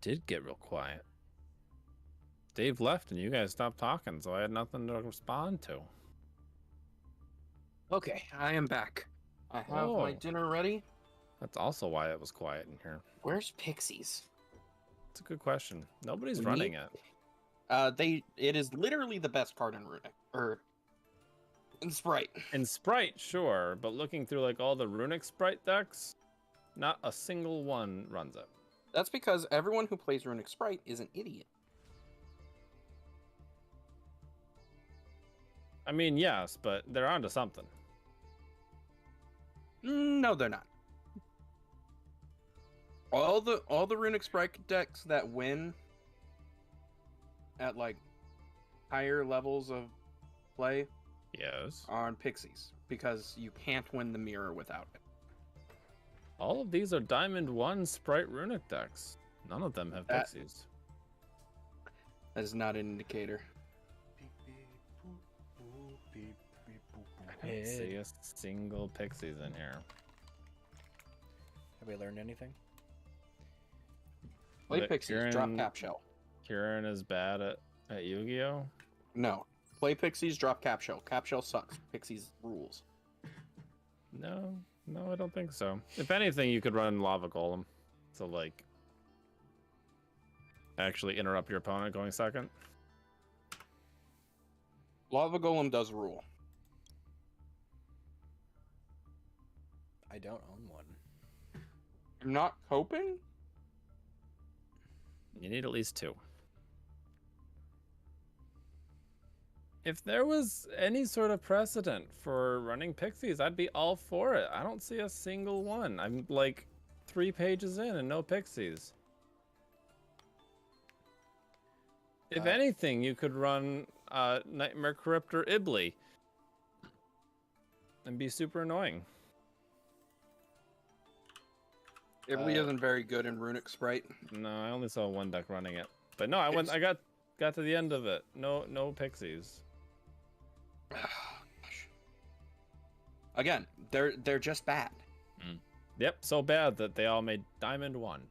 did get real quiet. Dave left and you guys stopped talking, so I had nothing to respond to. Okay, I am back. I have my dinner ready. That's also why it was quiet in here. Where's Pixies? That's a good question. Nobody's running it. It is literally the best card in Runic, or in Sprite. In Sprite, sure, but looking through like all the Runic Sprite decks, not a single one runs it. That's because everyone who plays Runic Sprite is an idiot. I mean, yes, but they're onto something. No, they're not. All the Runic Sprite decks that win at like higher levels of play Yes. are on Pixies, because you can't win the mirror without it. All of these are Diamond 1 Sprite Runic decks. None of them have Pixies. That is not an indicator. I don't see a single Pixies in here. Have we learned anything? Play Pixies, drop Cap Shell. Kieran is bad at Yu-Gi-Oh? No. Play Pixies, drop Cap Shell. Cap Shell sucks. Pixies rules. No, I don't think so. If anything, you could run Lava Golem. So, like, actually interrupt your opponent going second. Lava Golem does rule. I don't own one. I'm not coping? You need at least 2. If there was any sort of precedent for running Pixies, I'd be all for it. I don't see a single one. I'm like 3 pages in and no Pixies. If anything, you could run Nightmare Corruptor Ibli and be super annoying. Ibli isn't very good in Runic Sprite. No, I only saw one deck running it. But no, I got to the end of it. No Pixies. Again, they're just bad. Yep, so bad that they all made Diamond 1.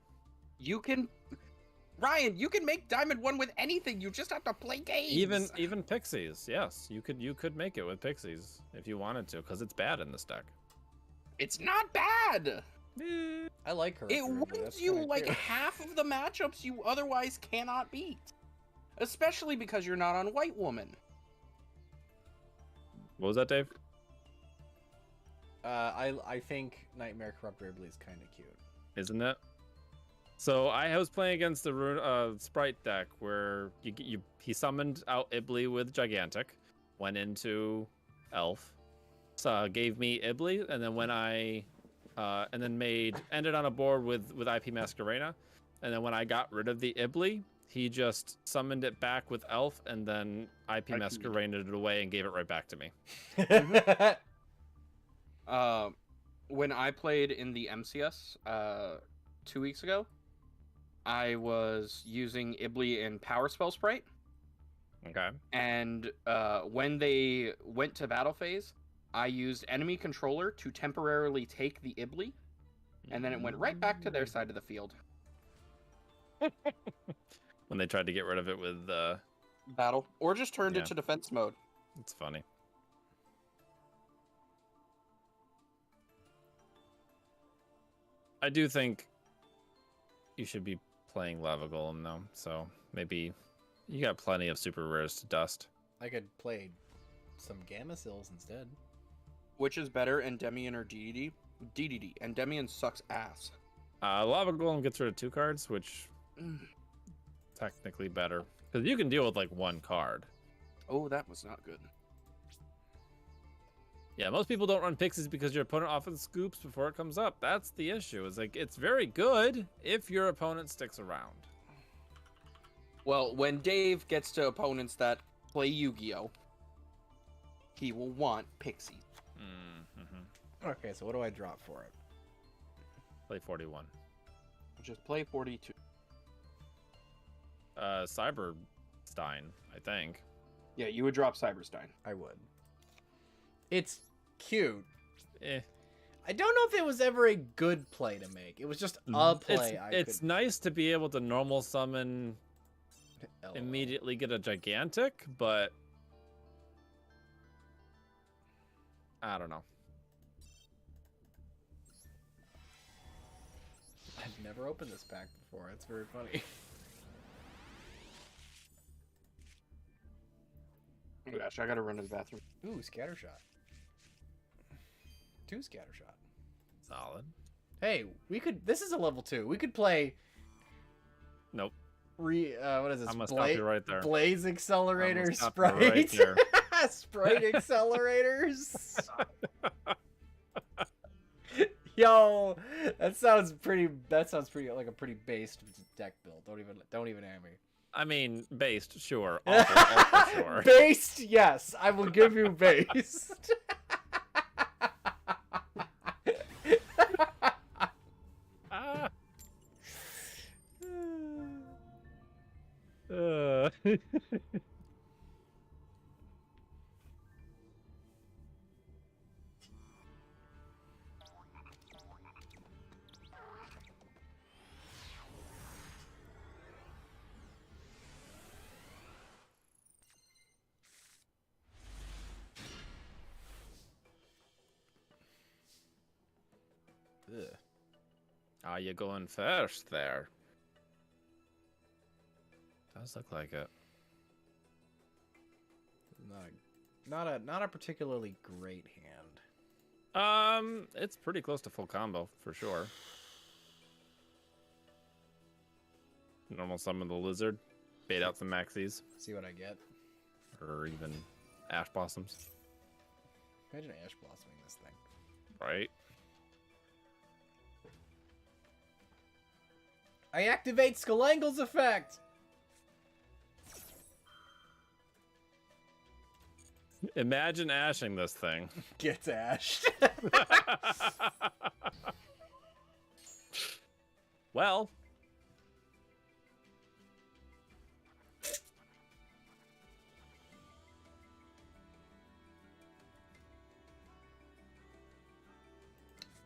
Ryan, you can make Diamond 1 with anything. You just have to play games. Even Pixies, yes. You could make it with Pixies if you wanted to, because it's bad in this deck. It's not bad. I like her. It wins you like half of the matchups you otherwise cannot beat. Especially because you're not on White Woman. What was that, Dave? I think Nightmare Corruptor Ibli is kind of cute. Isn't it? So I was playing against the Sprite deck where he summoned out Ibli with Gigantic, went into Elf, gave me Ibli, and then when ended on a board with IP Masquerena, and then when I got rid of the Ibli, he just summoned it back with Elf, and then IP Masqueraded it away and gave it right back to me. When I played in the MCS 2 weeks ago, I was using Ibli in Power Spell Sprite. Okay. And when they went to battle phase, I used Enemy Controller to temporarily take the Ibli, and then it went right back to their side of the field. When they tried to get rid of it with battle, or just turned it to defense mode. It's funny. I do think you should be playing Lava Golem though, so maybe you got plenty of super rares to dust. I could play some Gamma Sills instead. Which is better, Endymion or DDD? DDD. Endymion sucks ass. Lava Golem gets rid of 2 cards, which technically better. Because you can deal with like 1 card. Oh, that was not good. Yeah, most people don't run Pixies because your opponent often scoops before it comes up. That's the issue. It's like, it's very good if your opponent sticks around. Well, when Dave gets to opponents that play Yu-Gi-Oh, he will want Pixies. Okay, so what do I drop for it? Play 41. Just play 42. Cyberstein, I think. Yeah, you would drop Cyberstein. I would. It's cute. I don't know if it was ever a good play to make. It was just a play. It's nice to be able to normal summon, immediately get a gigantic, but I don't know. I've never opened this pack before. It's very funny. Oh gosh, I gotta run to the bathroom. Ooh, scattershot. 2 scattershot. Solid. Hey, we could. This is a level 2. We could play. Nope. What is this? I'm gonna stop you right there. Blaze accelerator I'm gonna stop sprite. you right here. Sprite accelerators. Yo, that sounds pretty like a pretty based deck build. Don't even at me. I mean, based, sure. Awful, sure. Based, yes. I will give you based. Are you going first there? Does look like it. Not a particularly great hand. It's pretty close to full combo for sure. Normal summon the lizard, bait out some maxis, See what I get. or even ash blossoms, Imagine Ash blossoming this thing. right? I activate Skalangle's effect. Imagine ashing this thing. Gets ashed. Well,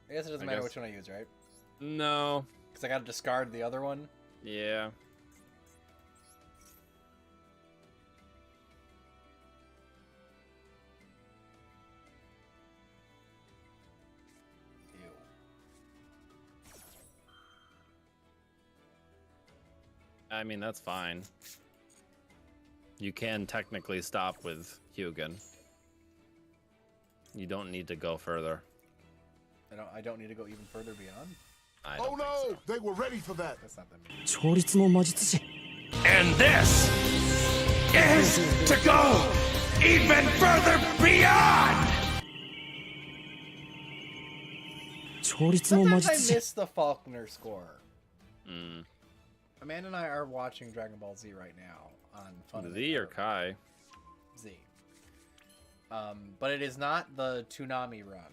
I guess it doesn't I matter guess. which one I use, right? no. Because I got to discard the other one. Yeah. Ew. I mean, that's fine. You can technically stop with Hugin. You don't need to go further. I don't need to go even further beyond. I don't Oh think no! so. They were ready for that. That's not the mean. 調律の魔術師 And this is to go even further beyond! 調律の魔 Sometimes I 術師 miss the Faulkner score. Mm. Amanda and I are watching Dragon Ball Z right now on Fun. Z or Kai? Z. But it is not the Toonami run.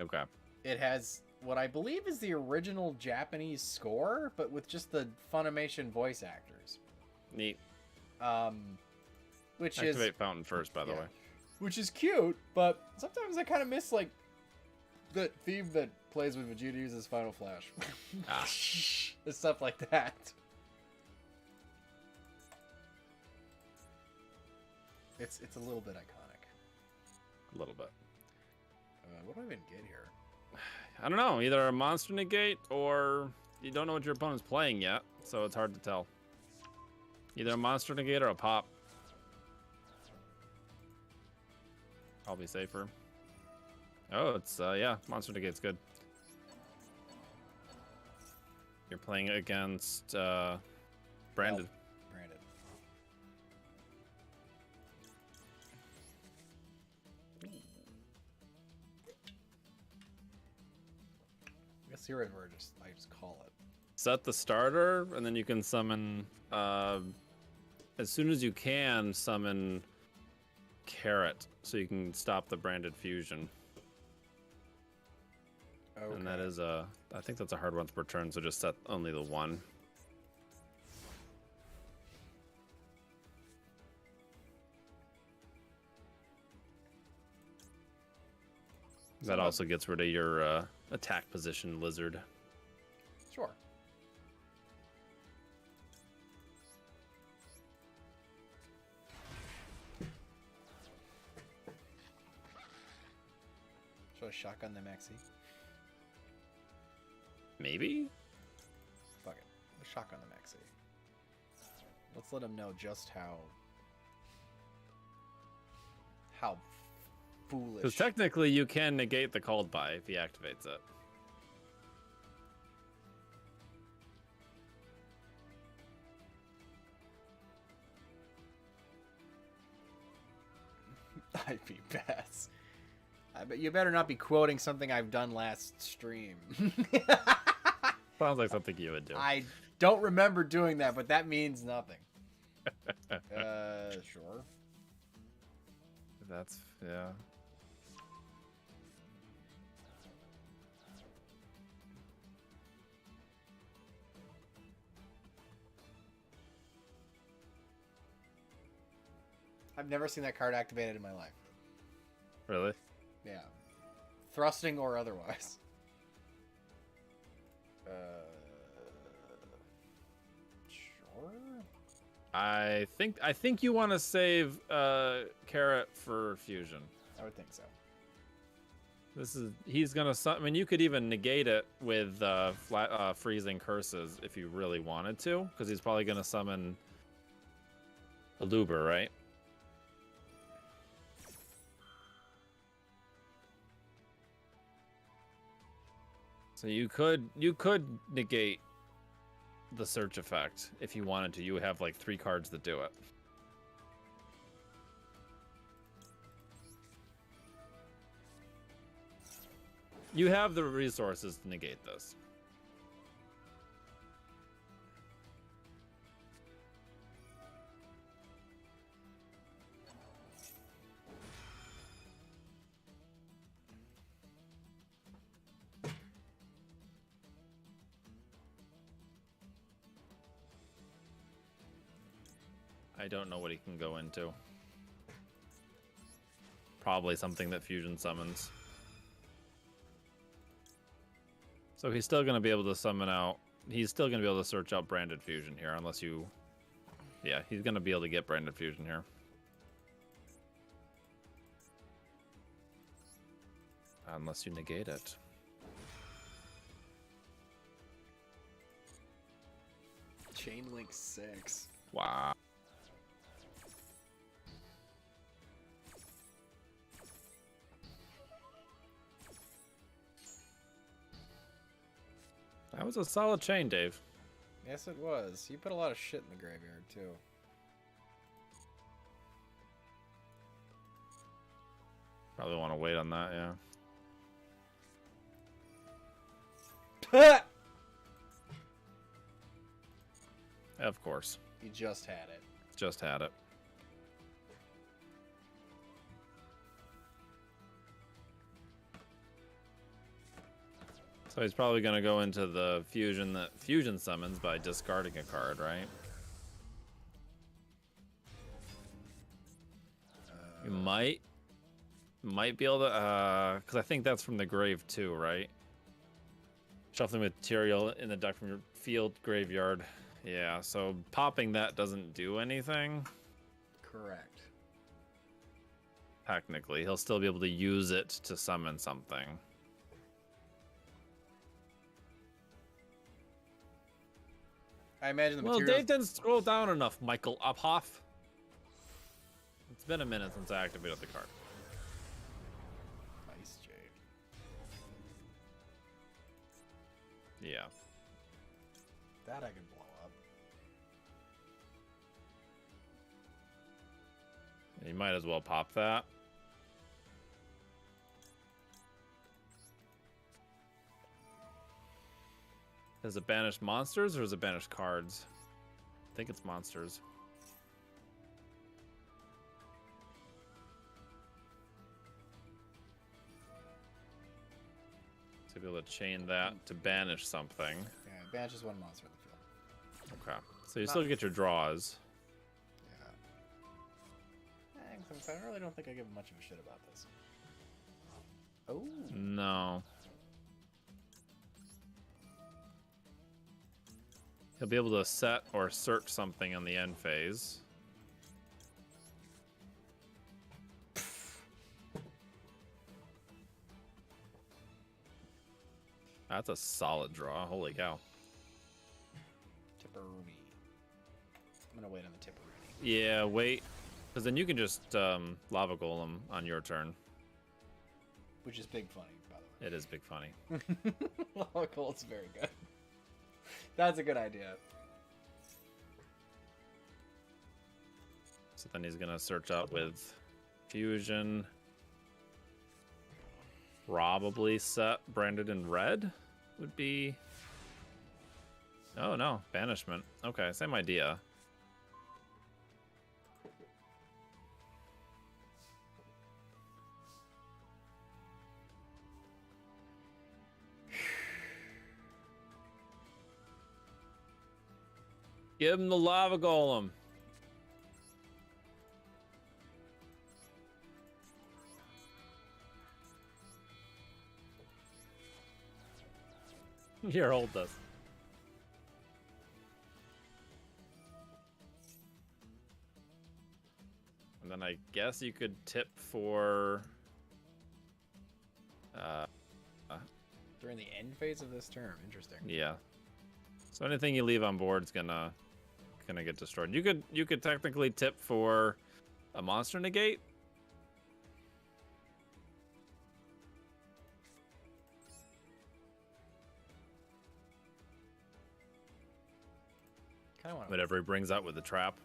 Okay. It has what I believe is the original Japanese score, but with just the Funimation voice actors. Neat. Which Activate is fountain first, by the yeah. way. which is cute, but sometimes I kind of miss like the theme that plays when Vegeta uses Final Flash. Ah. And stuff like that. It's a little bit iconic. A little bit. What do I even get here? I don't know. Either a monster negate or you don't know what your opponent's playing yet, so it's hard to tell. Either a monster negate or a pop. I'll be safer. Oh, it's yeah, monster negate's good. You're playing against Branded. Branded. I guess here where I just call it. Set the starter, and then you can summon as soon as you can summon Carrot, so you can stop the Branded fusion. Okay. And that is I think that's a hard one per turn, so just set only the one. That also gets rid of your attack position lizard. Sure. Should I shotgun the maxi? Maybe? Fuck it. Let's shotgun the maxi. Let's let him know just how foolish. Because technically you can negate the called by if he activates it. I'd be best. I bet you better not be quoting something I've done last stream. Sounds like something you would do. I don't remember doing that, but that means nothing. Sure. That's, yeah. I've never seen that card activated in my life. Really? Yeah. Thrusting or otherwise. Sure. I think you want to save Carrot for fusion. I would think so. He's gonna. I mean, you could even negate it with freezing curses if you really wanted to, because he's probably gonna summon a Luber, right? So you could negate the search effect if you wanted to. You would have like 3 cards that do it. You have the resources to negate this. I don't know what he can go into. Probably something that fusion summons. So he's still going to be able to summon out... He's still going to be able to search out Branded Fusion here, unless you... Yeah, he's going to be able to get Branded Fusion here. Unless you negate it. Chain Link 6. Wow. That was a solid chain, Dave. Yes, it was. You put a lot of shit in the graveyard, too. Probably want to wait on that, yeah. Of course. You just had it. Just had it. So he's probably going to go into the fusion that fusion summons by discarding a card, right? You might be able to, because I think that's from the grave too, right? Shuffling material in the deck from your field graveyard. Yeah, so popping that doesn't do anything. Correct. Technically, he'll still be able to use it to summon something. I imagine the Well, materials... Dave didn't scroll down enough, Michael Uphoff. It's been a minute since I activated the card. Nice, Jade. Yeah. That I could blow up. You might as well pop that. Is it banished monsters or is it banished cards? I think it's monsters. To be able to chain that to banish something. Yeah, it banishes one monster in the field. Okay. So you still get your draws. Yeah. I really don't think I give much of a shit about this. Oh. No. He'll be able to set or search something on the end phase. That's a solid draw. Holy cow. Tipperoonie. I'm gonna wait on the Tipperoonie. Yeah, wait. Because then you can just Lava Golem on your turn. Which is big funny, by the way. It is big funny. Lava Golem's very good. That's a good idea. So then he's going to search out with Fusion. Probably set branded in red would be... Oh, no. Banishment. Okay, same idea. Give him the Lava Golem. Here, hold this. And then I guess you could tip for... During the end phase of this term. Interesting. Yeah. So anything you leave on board is gonna get destroyed. You could technically tip for a monster negate. Kind of want to. Whatever he brings out with the trap.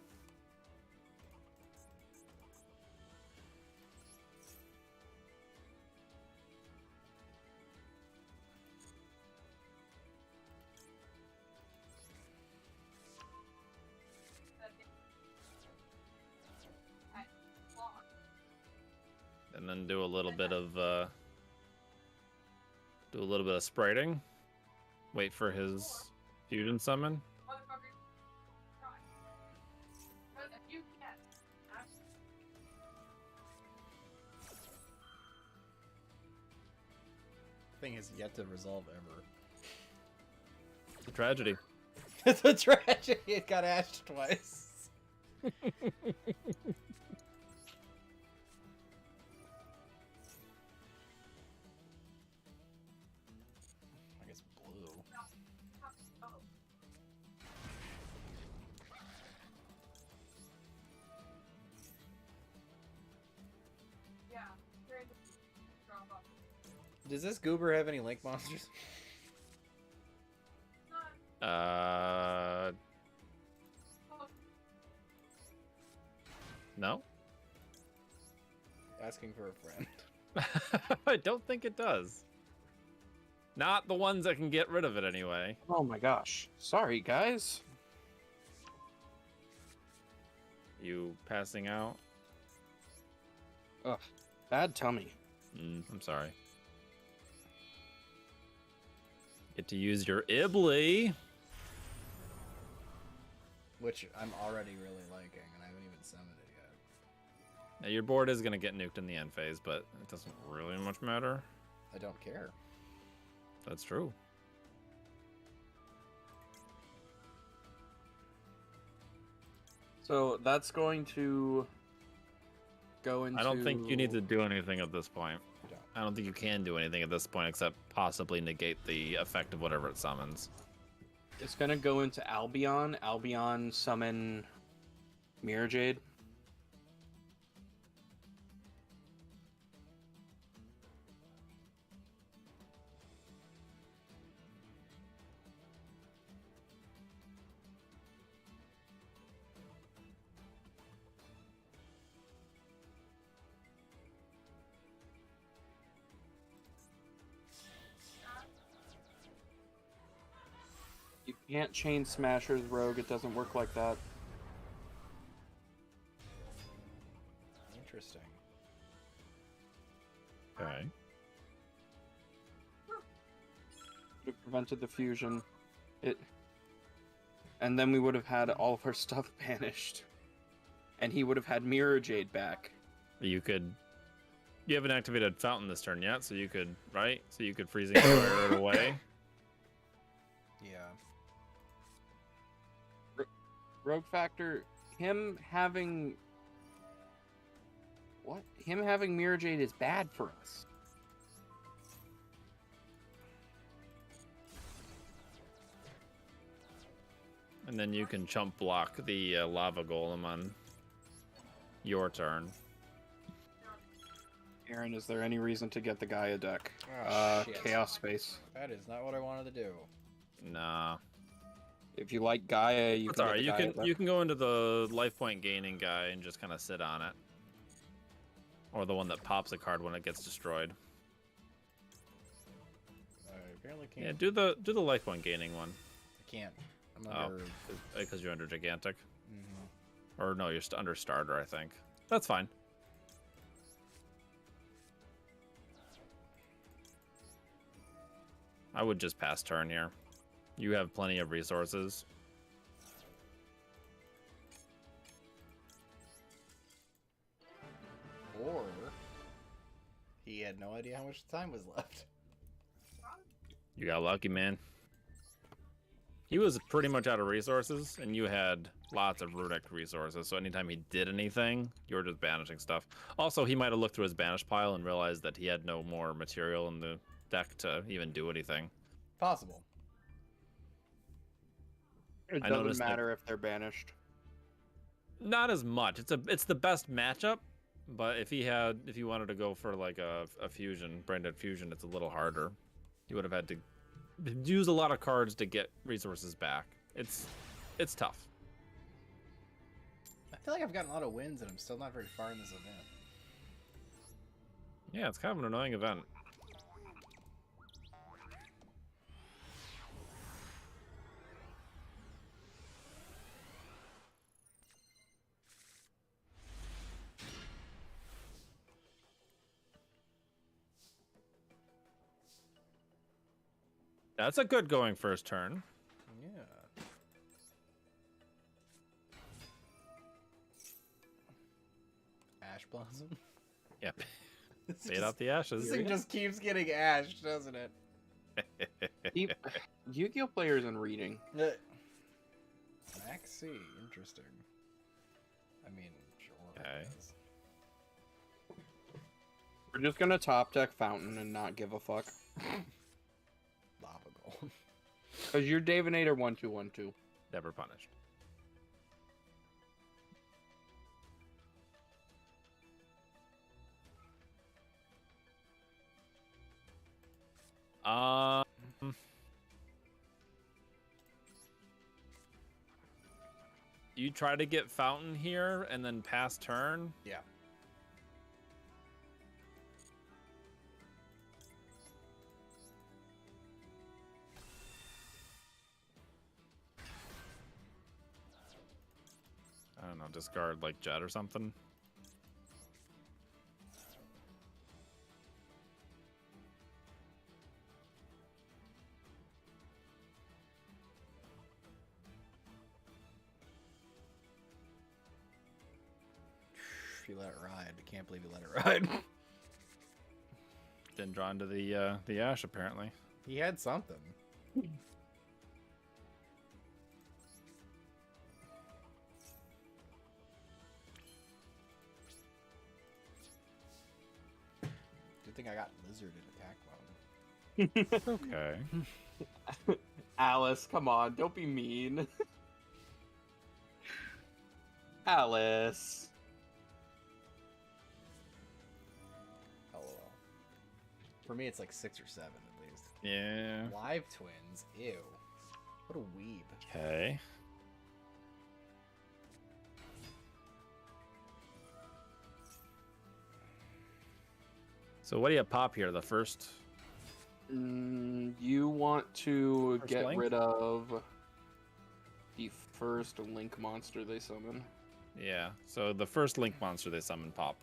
And then do a little bit of spriting. Wait for his fusion summon. Thing is yet to resolve ever. It's a tragedy. It's a tragedy. It got ashed twice. I guess blue. Does this goober have any link monsters? No? Asking for a friend. I don't think it does. Not the ones that can get rid of it anyway. Oh my gosh. Sorry, guys. You passing out? Ugh. Bad tummy. I'm sorry. Get to use your Ibly. Which I'm already really liking, and I haven't even summoned it yet. Now your board is going to get nuked in the end phase, but it doesn't really much matter. I don't care. That's true. So that's going to go into... I don't think you need to do anything at this point. I don't. I don't think you can do anything at this point except possibly negate the effect of whatever it summons. It's gonna go into Albion. Albion summon Mirror Jade. You can't chain Smasher's Rogue. It doesn't work like that. Interesting. Okay. Would have prevented the fusion. And then we would have had all of our stuff banished. And he would have had Mirror Jade back. You could You haven't activated Fountain this turn yet, so you could, right? So you could Freezing Fire it away. Yeah. Rogue Factor, him having Mirror Jade is bad for us. And then you can chump block the Lava Golem on your turn. Aaron, is there any reason to get the Gaia deck? Shit. Chaos Space. That is not what I wanted to do. Nah. If you like Gaia, you It's can. alright. Get the Gaia deck. You can go into the life point gaining guy and just kind of sit on it, or the one that pops a card when it gets destroyed. I apparently can't. Yeah, do the life point gaining one. I can't. I'm Oh, under. because you're under gigantic, Mhm. or no, you're under starter. I think that's fine. I would just pass turn here. You have plenty of resources. Or he had no idea how much time was left. You got lucky, man. He was pretty much out of resources, and you had lots of runic resources, so anytime he did anything, you were just banishing stuff. Also, he might have looked through his banish pile and realized that he had no more material in the deck to even do anything. Possible. It I doesn't noticed that- matter if they're banished. Not as much. It's the best matchup, but if you wanted to go for like a fusion, branded fusion, it's a little harder. You would have had to use a lot of cards to get resources back. It's tough. I feel like I've gotten a lot of wins and I'm still not very far in this event. Yeah, it's kind of an annoying event. That's a good going first turn. Yeah. Ash Blossom? Yep. This Fade just- out the ashes. This thing just keeps getting ashed, doesn't it? Yu-Gi-Oh players and reading. Max C, interesting. I mean, sure. I Okay. guess. We're just gonna top deck Fountain and not give a fuck. Lava Golem. Cause you're Davinator 1-2-1-2. Never punished. You try to get Fountain here and then pass turn. Yeah. I don't know, discard like Jet or something. If you let it ride. I can't believe you let it ride. Didn't draw into the ash apparently. He had something. Good thing I got Lizard in attack mode. Okay. Alice, come on, don't be mean. Alice. LOL. For me, it's like 6 or 7 at least. Yeah. Live twins. Ew. What a weeb. Okay. So what do you pop here? The first. You want to First get link? rid of the first link monster they summon. Yeah. So the first link monster they summon pop.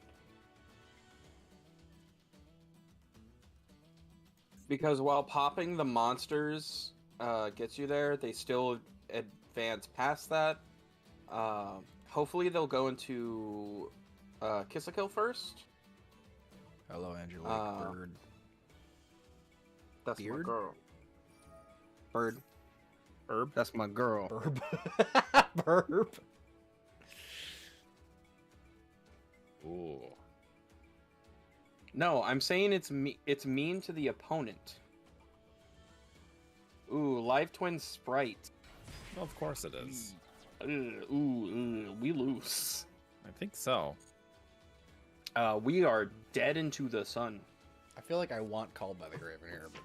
Because while popping the monsters gets you there, they still advance past that. Hopefully they'll go into Kiss a Kill first. Hello, Angelique Uh, Bird. That's Beard? my girl. Bird. Herb. That's my girl. Burb. Burb. Ooh. No, I'm saying it's mean to the opponent. Ooh, live twin sprite. Well, of course it is. We lose. I think so. We are dead into the sun. I feel like I want Called by the Grave in here, but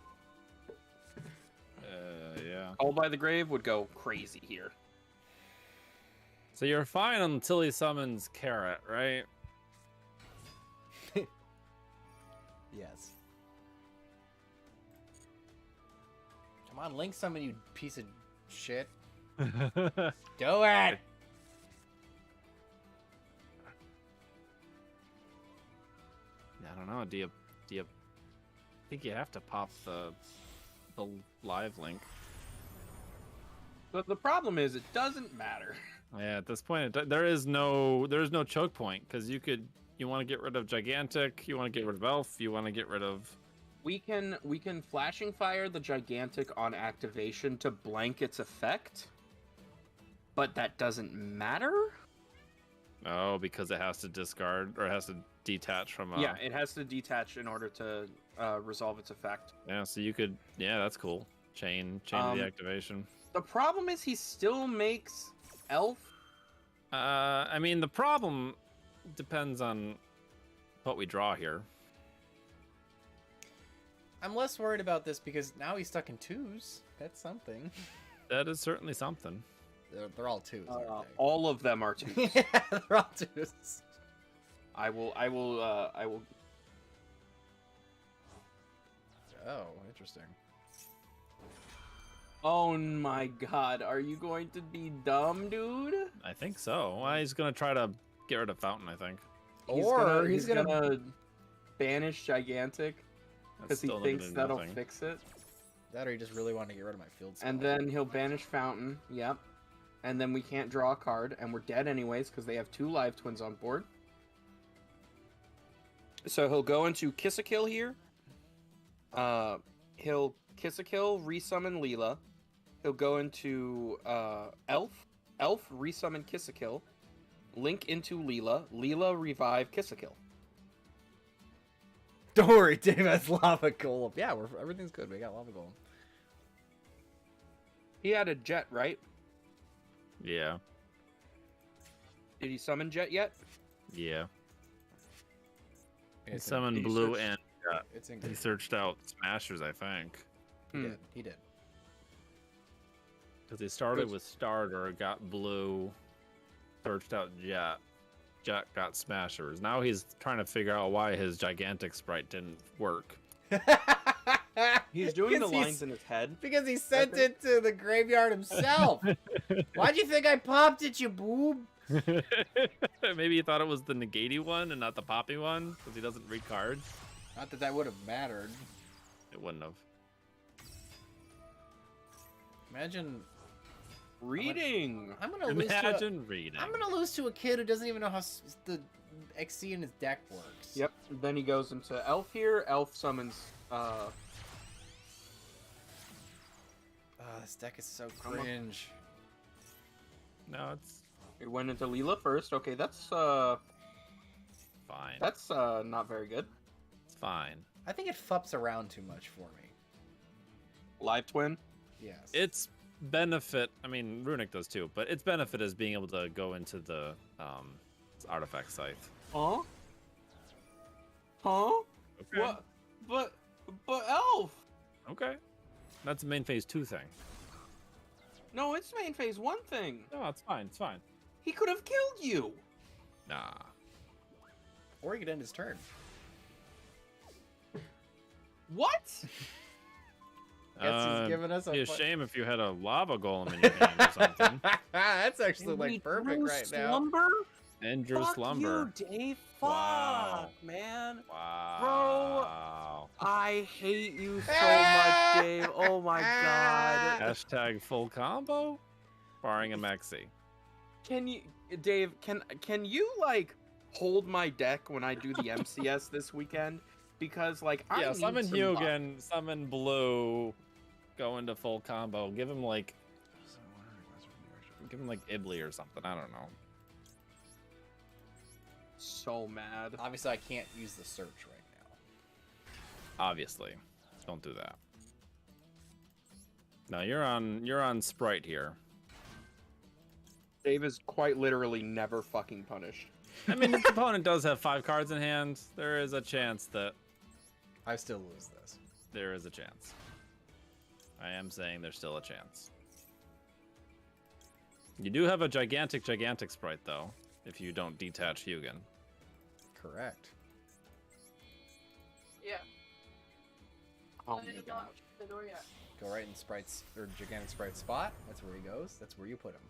Yeah. Called by the Grave would go crazy here. So you're fine until he summons Carrot, right? yes. Come on, Link summon, you piece of shit. Do it! I don't know. Do you I think you have to pop the live link. But the problem is, it doesn't matter. Yeah, at this point, there's no choke point because you want to get rid of Gigantic, you want to get rid of Elf, you want to get rid of. We can flashing fire the Gigantic on activation to blank its effect, but that doesn't matter. Oh, because it has to discard or it has to detach from. Yeah, it has to detach in order to resolve its effect. Yeah, so you could. Yeah, that's cool. Chain the activation. The problem is he still makes Elf. I mean, the problem depends on what we draw here. I'm less worried about this because now he's stuck in twos. That's something. That is certainly something. They're all twos. aren't they? All of them are twos. yeah, they're all twos. I will. Oh, interesting. Oh my god, are you going to be dumb, dude? I think so. Well, he's gonna try to get rid of Fountain, I think. He's gonna banish Gigantic because That's he still gonna thinks do that'll nothing. fix it. that, or he just really wanted to get rid of my field spell. And then he'll banish Fountain. Yep. And then we can't draw a card, and we're dead anyways because they have 2 live twins on board. So he'll go into Kiss a Kill here. He'll Kiss a Kill, resummon Leela. He'll go into Elf, resummon Kiss a Kill, Link into Leela, revive Kiss a Kill. Don't worry, Dave has lava golem. Yeah, everything's good. We got lava golem. He had a Jet, right? Yeah. Did he summon Jet yet? Yeah. He It's summoned did he Blue search? and It's in he good. searched out Smashers, I think. He did. Because he started Good. with Starter, got Blue, searched out Jet. Jet got Smashers. Now he's trying to figure out why his Gigantic sprite didn't work. He's doing the Because he's- lines in his head. Because he sent it to the graveyard himself. Why'd you think I popped it, you boob? Maybe he thought it was the Negati one and not the Poppy one, because he doesn't read cards. Not that that would have mattered. It wouldn't have. Imagine Reading. I'm gonna lose to Imagine reading. I'm gonna lose to a kid who doesn't even know how the XC in his deck works. Yep. Then he goes into Elf here. Elf summons. This deck is so Come on. cringe. No, it's It went into Leela first. Okay, that's fine. not very good. It's fine. I think it fups around too much for me. Live twin. Yes. Its benefit, I mean, Runic does too, but its benefit is being able to go into the artifact scythe. Huh? Huh? Okay. What? But Elf. Okay. That's a main phase 2 thing. No, it's main phase 1 thing. No, it's fine. It's fine. He could have killed you. Nah. Or he could end his turn. What? Guess he's giving us a Be a fu- shame if you had a lava golem in your hand or something. That's actually We like perfect drew right now. Slumber? And Drew Fuck Slumber. you, Dave. Fuck, Wow. man. Wow. I hate you so much, Dave. Oh my god. Hashtag full combo? Barring a Mexi. Can you, Dave? Can you like hold my deck when I do the MCS this weekend because, like, I Yeah, need summon some Hugin, summon Blue, go into full combo. Give him like Ibly or something. I don't know. So mad. Obviously, I can't use the search right now. Obviously, don't do that. No, you're on Sprite here. Dave is quite literally never fucking punished. I mean, his opponent does have 5 cards in hand. There is a chance that I still lose this. there is a chance. I am saying there's still a chance. You do have a gigantic Sprite, though, if you don't detach Hugin. Correct. Yeah. Oh I my did god. not open the door yet. Go right in Sprite's or gigantic Sprite spot. That's where he goes. That's where you put him.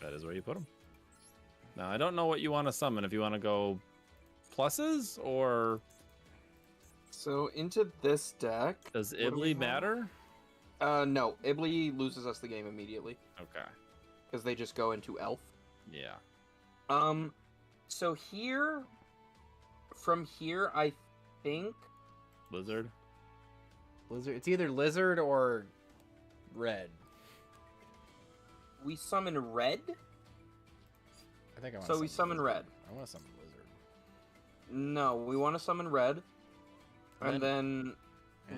That is where you put him. Now, I don't know what you want to summon. If you want to go pluses, or So into this deck. does What do we Ibly matter? No, Ibly loses us the game immediately Okay. because they just go into Elf. Yeah. So here, from here, I think Lizard. Lizard. It's either lizard or red. we summon Red. I think I want. So we summon red. I want to summon lizard. No, we want to summon Red, and then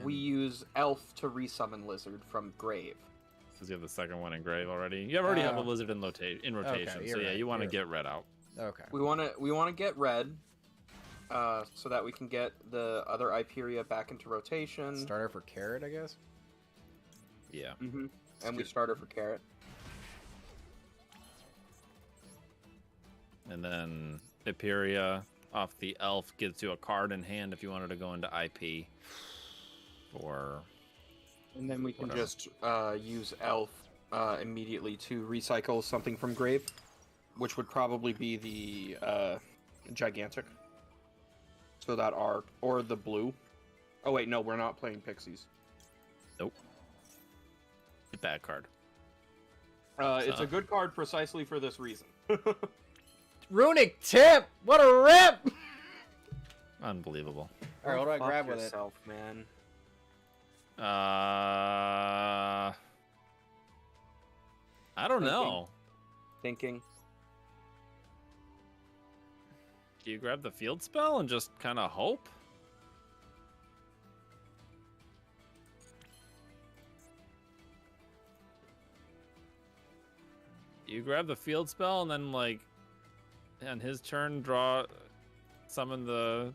we use Elf to resummon Lizard from Grave. Because you have the second one in grave already. You already have a lizard in rotation. So you're yeah, right, you want to you're get red out. Okay. We want to get Red, so that we can get the other Iperia back into rotation. Starter for carrot, I guess. Yeah. Mm-hmm. And we start her for Carrot. And then Iperia off the elf gives you a card in hand if you wanted to go into IP. Or And then we can Whatever. just use Elf immediately to recycle something from Grave, which would probably be the Gigantic. So that or the blue. Oh wait, no, we're not playing Pixies. nope. Bad card. It's a good card precisely for this reason. Runic tip. What a rip! Unbelievable. All right, what do I Fuck grab with it? yourself, man. I don't know. Thinking. Do you grab the field spell and just kind of hope? You grab the field spell and then, like, on his turn, summon the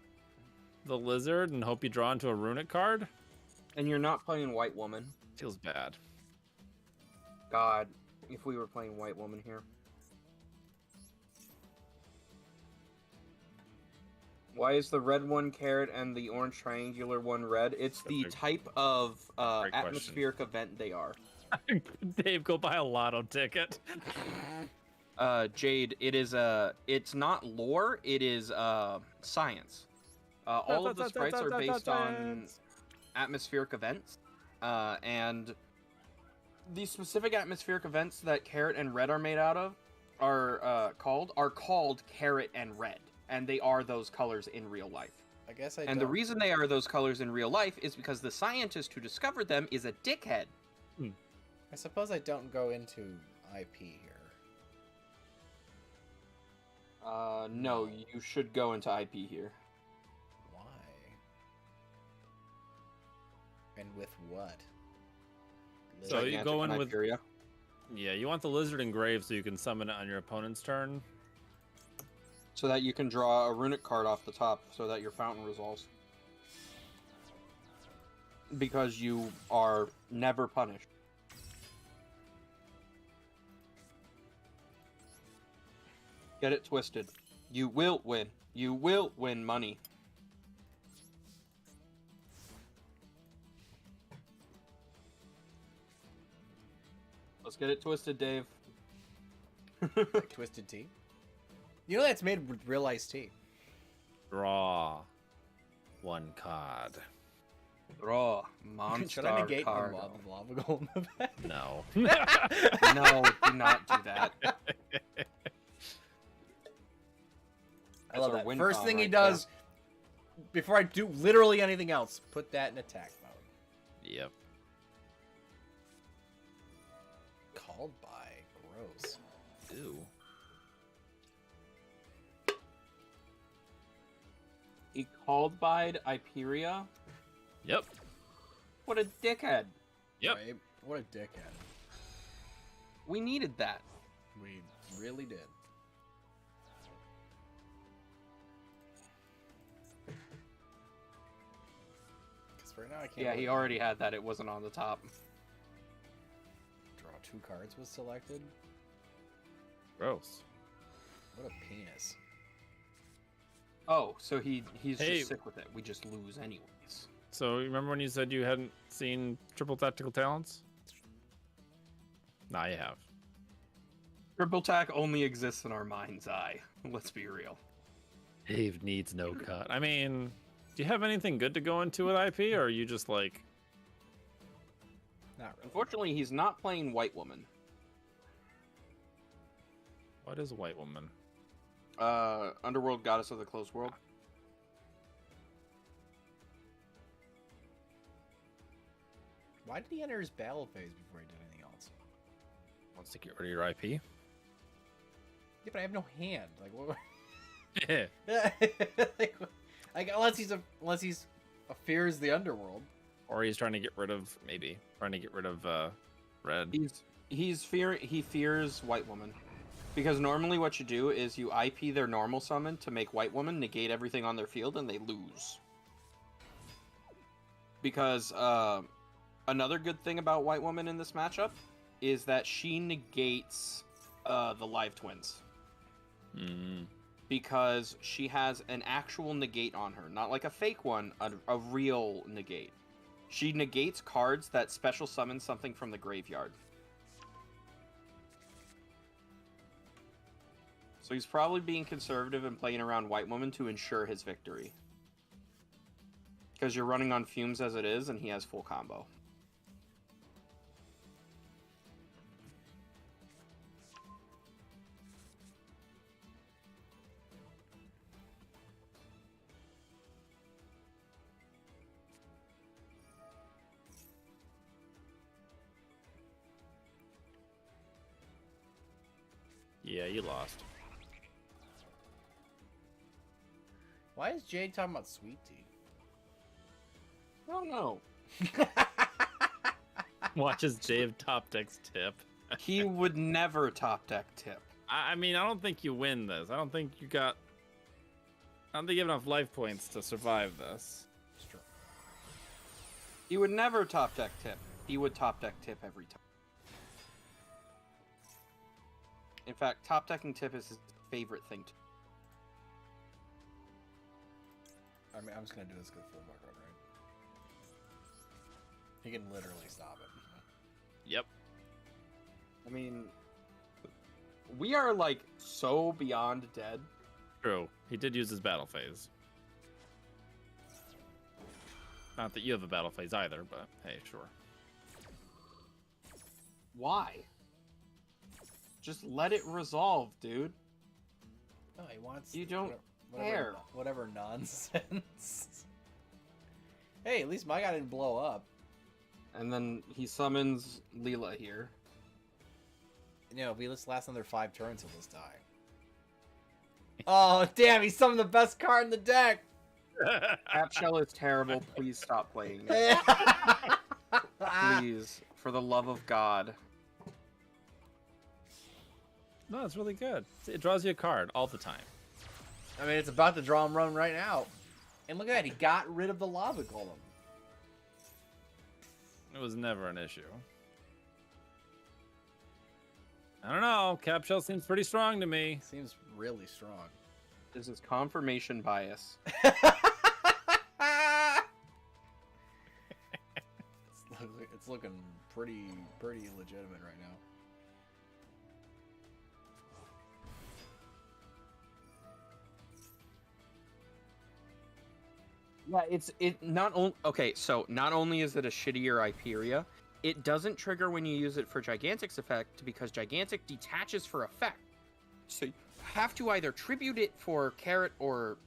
lizard and hope you draw into a runic card? And you're not playing White Woman. Feels bad. God, if we were playing White Woman here. Why is the red one carrot and the orange triangular one red? It's the That's a type of great question. atmospheric event they are. Dave, go buy a lotto ticket. Jade, it's not lore, it is science. All of the sprites are based on atmospheric events, and the specific atmospheric events that carrot and red are made out of are called carrot and red, and they are those colors in real life. I guess And the reason they are those colors in real life is because the scientist who discovered them is a dickhead. I suppose I don't go into IP here. No, you should go into IP here. Why? And with what? So you go in with- Iperia. Yeah, you want the lizard in grave so you can summon it on your opponent's turn. So that you can draw a runic card off the top so that your fountain resolves. Because you are never punished. Get it twisted. You will win. You will win money. Let's get it twisted, Dave. Like twisted tea? You know that's made with real iced tea. Draw one card. Draw monster Should I negate card. the lava golem effect? No. No, do not do that. I love our that. win First con thing he right does, before I do literally anything else, put that in attack mode. Yep. Called by. Gross. Ew. He called by Iperia. Yep. What a dickhead. Yep. Right? What a dickhead. We needed that. We really did. Because right now I can't. Yeah, he already had that. It wasn't on the top. Draw 2 cards was selected. Gross. What a penis. Oh, so he's Hey. just sick with it. We just lose anyways. So, you remember when you said you hadn't seen Triple Tactical Talents? Nah, you have. Triple tack only exists in our mind's eye. Let's be real. Dave needs no cut. I mean, do you have anything good to go into with IP, or are you just like... Not really. Unfortunately, he's not playing White Woman. What is White Woman? Underworld Goddess of the Closed World. Why did he enter his battle phase before he did anything else? Wants to get rid of your IP? Yeah, but I have no hand. Like, what? Yeah. like unless he's fears the underworld. Or he's trying to get rid of, maybe, trying to get rid of Red. He fears White Woman. Because normally what you do is you IP their normal summon to make White Woman negate everything on their field and they lose. Because another good thing about White Woman in this matchup is that she negates the live twins. Mm. Because she has an actual negate on her. Not like a fake one, a real negate. She negates cards that special summon something from the graveyard. So he's probably being conservative and playing around White Woman to ensure his victory. Because you're running on fumes as it is, and he has full combo. Yeah, you lost. Why is Jade talking about sweet tea? I don't know. Watches Dave top decks tip. He would never top deck tip. I mean, I don't think you win this. I don't think you have enough life points to survive this. It's true. He would never top deck tip. He would top deck tip every time. In fact, top decking tip is his favorite thing to. I mean, I'm just gonna do this good full mark run, right? He can literally stop it. Yep. I mean, we are like so beyond dead. True. He did use his battle phase. Not that you have a battle phase either, but hey, sure. Why? Just let it resolve, dude. No, he wants. You don't whatever, care. Whatever nonsense. Hey, at least my guy didn't blow up. And then he summons Leela here. You know, if we just last another 5 turns, he'll just die. Oh, damn, he summoned the best card in the deck! Capshell is terrible. Please stop playing it. Please. For the love of God. No, it's really good. It draws you a card all the time. I mean, it's about to draw him run right now. And look at that, he got rid of the lava golem. It was never an issue. I don't know. Capshell seems pretty strong to me. Seems really strong. This is confirmation bias. It's looking pretty legitimate right now. Yeah, it not only okay. So not only is it a shittier Iperia, it doesn't trigger when you use it for Gigantic's effect because Gigantic detaches for effect. So have to either tribute it for Carrot or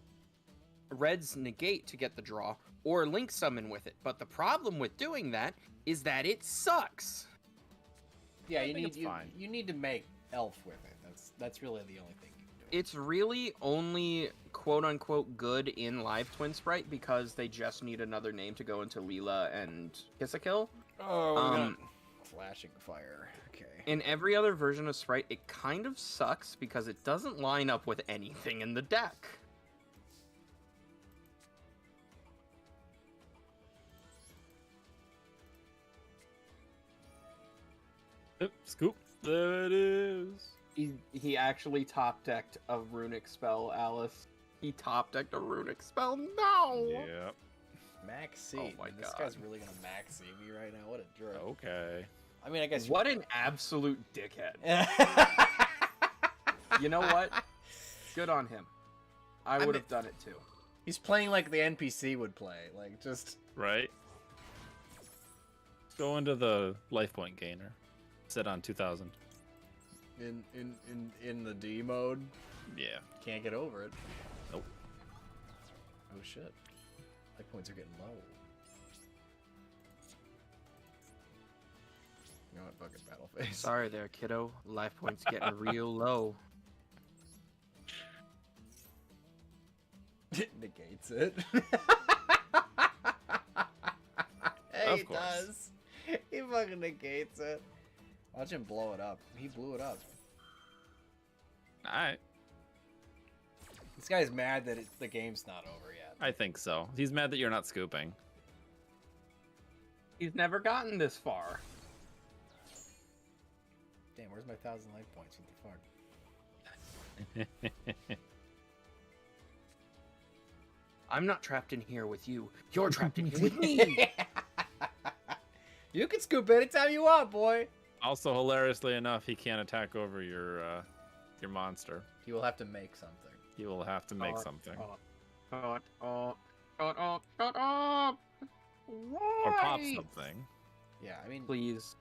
Red's negate to get the draw, or link summon with it. But the problem with doing that is that it sucks. Yeah, I you think need it's fine. you need to make elf with it. That's really the only thing you can do. It's really only quote unquote good in Live Twin Sprite because they just need another name to go into Leela and Kiss a Kill. Oh, flashing fire. Okay. In every other version of Sprite, it kind of sucks because it doesn't line up with anything in the deck. Oop, scoop. There it is. He actually top decked a runic spell, Alice. He top decked a runic spell. No. Yep. Max seed. Oh my Man, this God. guy's really gonna max seed me right now. What a jerk. Okay. I mean, I guess. What an absolute dickhead. You know what? Good on him. I would have done it too. He's playing like the NPC would play, like just. Right. Go into the life point gainer. Sit on 2,000. In the D mode. Yeah. Can't get over it. Nope. Oh shit. Life points are getting low. You know what? Fucking battle phase. Sorry there, kiddo. Life points getting real low. It negates it. Hey, Of he course. does. He fucking negates it. Watch him blow it up. He blew it up. Alright. This guy's mad that the game's not over yet. I think so. He's mad that you're not scooping. He's never gotten this far. Damn, where's my 1,000 life points? What the fuck? I'm not trapped in here with you. You're trapped in here with me. You can scoop anytime you want, boy. Also, hilariously enough, he can't attack over your monster. He will have to make something. He will have to make something. Or Or pop something. Yeah, I mean, Please.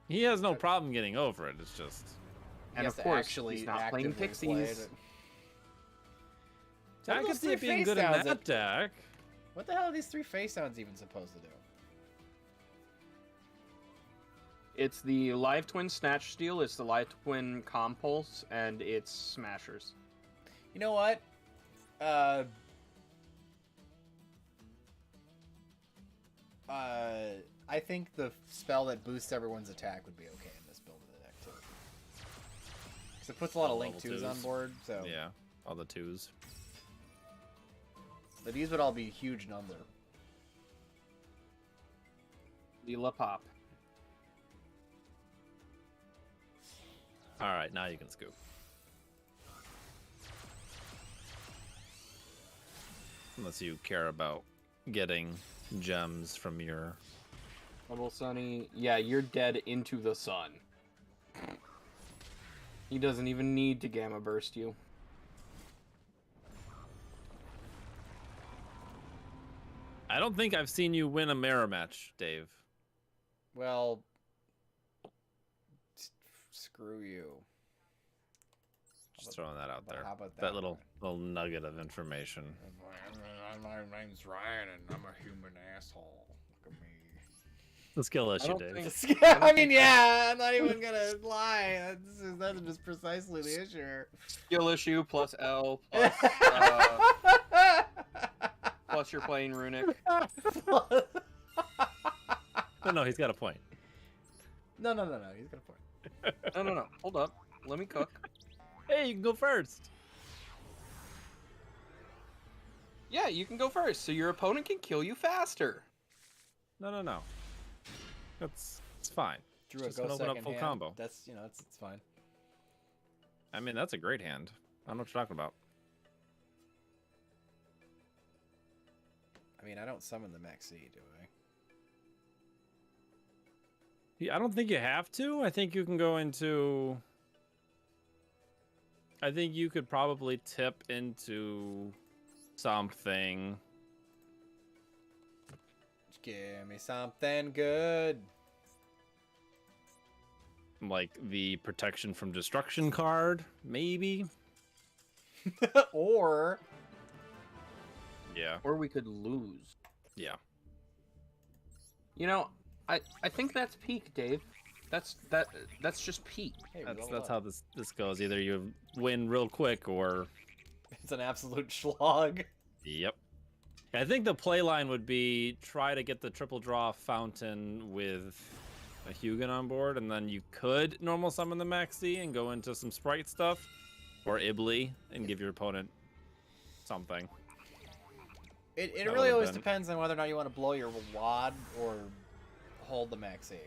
He has no problem getting over it. It's just he And has of to course, actually he's not playing actively play Pixies. it. I What are could those see it three being face good in downs that deck. What the hell are these 3 face sounds even supposed to do? It's the Live Twin Snatch Steal, it's the Live Twin Compulse, and it's Smashers. You know what? I think the spell that boosts everyone's attack would be okay in this build of the deck too. Because it puts a lot of link Level 2s on twos. board, so Yeah, all the 2s. but these would all be a huge number. Leela Pop. All right, now you can scoop. Unless you care about getting gems from your... Little Sunny. Yeah, you're dead into the sun. He doesn't even need to Gamma Burst you. I don't think I've seen you win a mirror match, Dave. Well, screw you. Just throwing that out there. How about That little nugget of information. My name's Ryan, and I'm a human asshole. Look at me. The skill I issue, don't Dave. think- I mean, yeah, I'm not even gonna lie. That's just precisely the issue. Skill issue plus L plus, plus you're playing Runic. No, he's got a point. No. He's got a point. No. Hold up. Let me cook. Hey, you can go first. Yeah, you can go first, so your opponent can kill you faster. No. It's fine. Drew Just a go gonna open up second full hand. combo. That's it's fine. I mean, that's a great hand. I don't know what you're talking about. I mean, I don't summon the Maxi, do I? Yeah, I don't think you have to. I think you can go into... I think you could probably tip into something. Just give me something good. Like the protection from destruction card, maybe. Or Yeah. Or we could lose. Yeah. You know, I think that's peak, Dave. That's just peak. hey, That's roll how up. this goes. Either you win real quick or It's an absolute slog. yep. I think the play line would be try to get the triple draw fountain with a Hugin on board, and then you could normal summon the Maxi and go into some sprite stuff, or Ibli and give your opponent something. It That really would've always been- depends on whether or not you want to blow your wad or hold the maxi.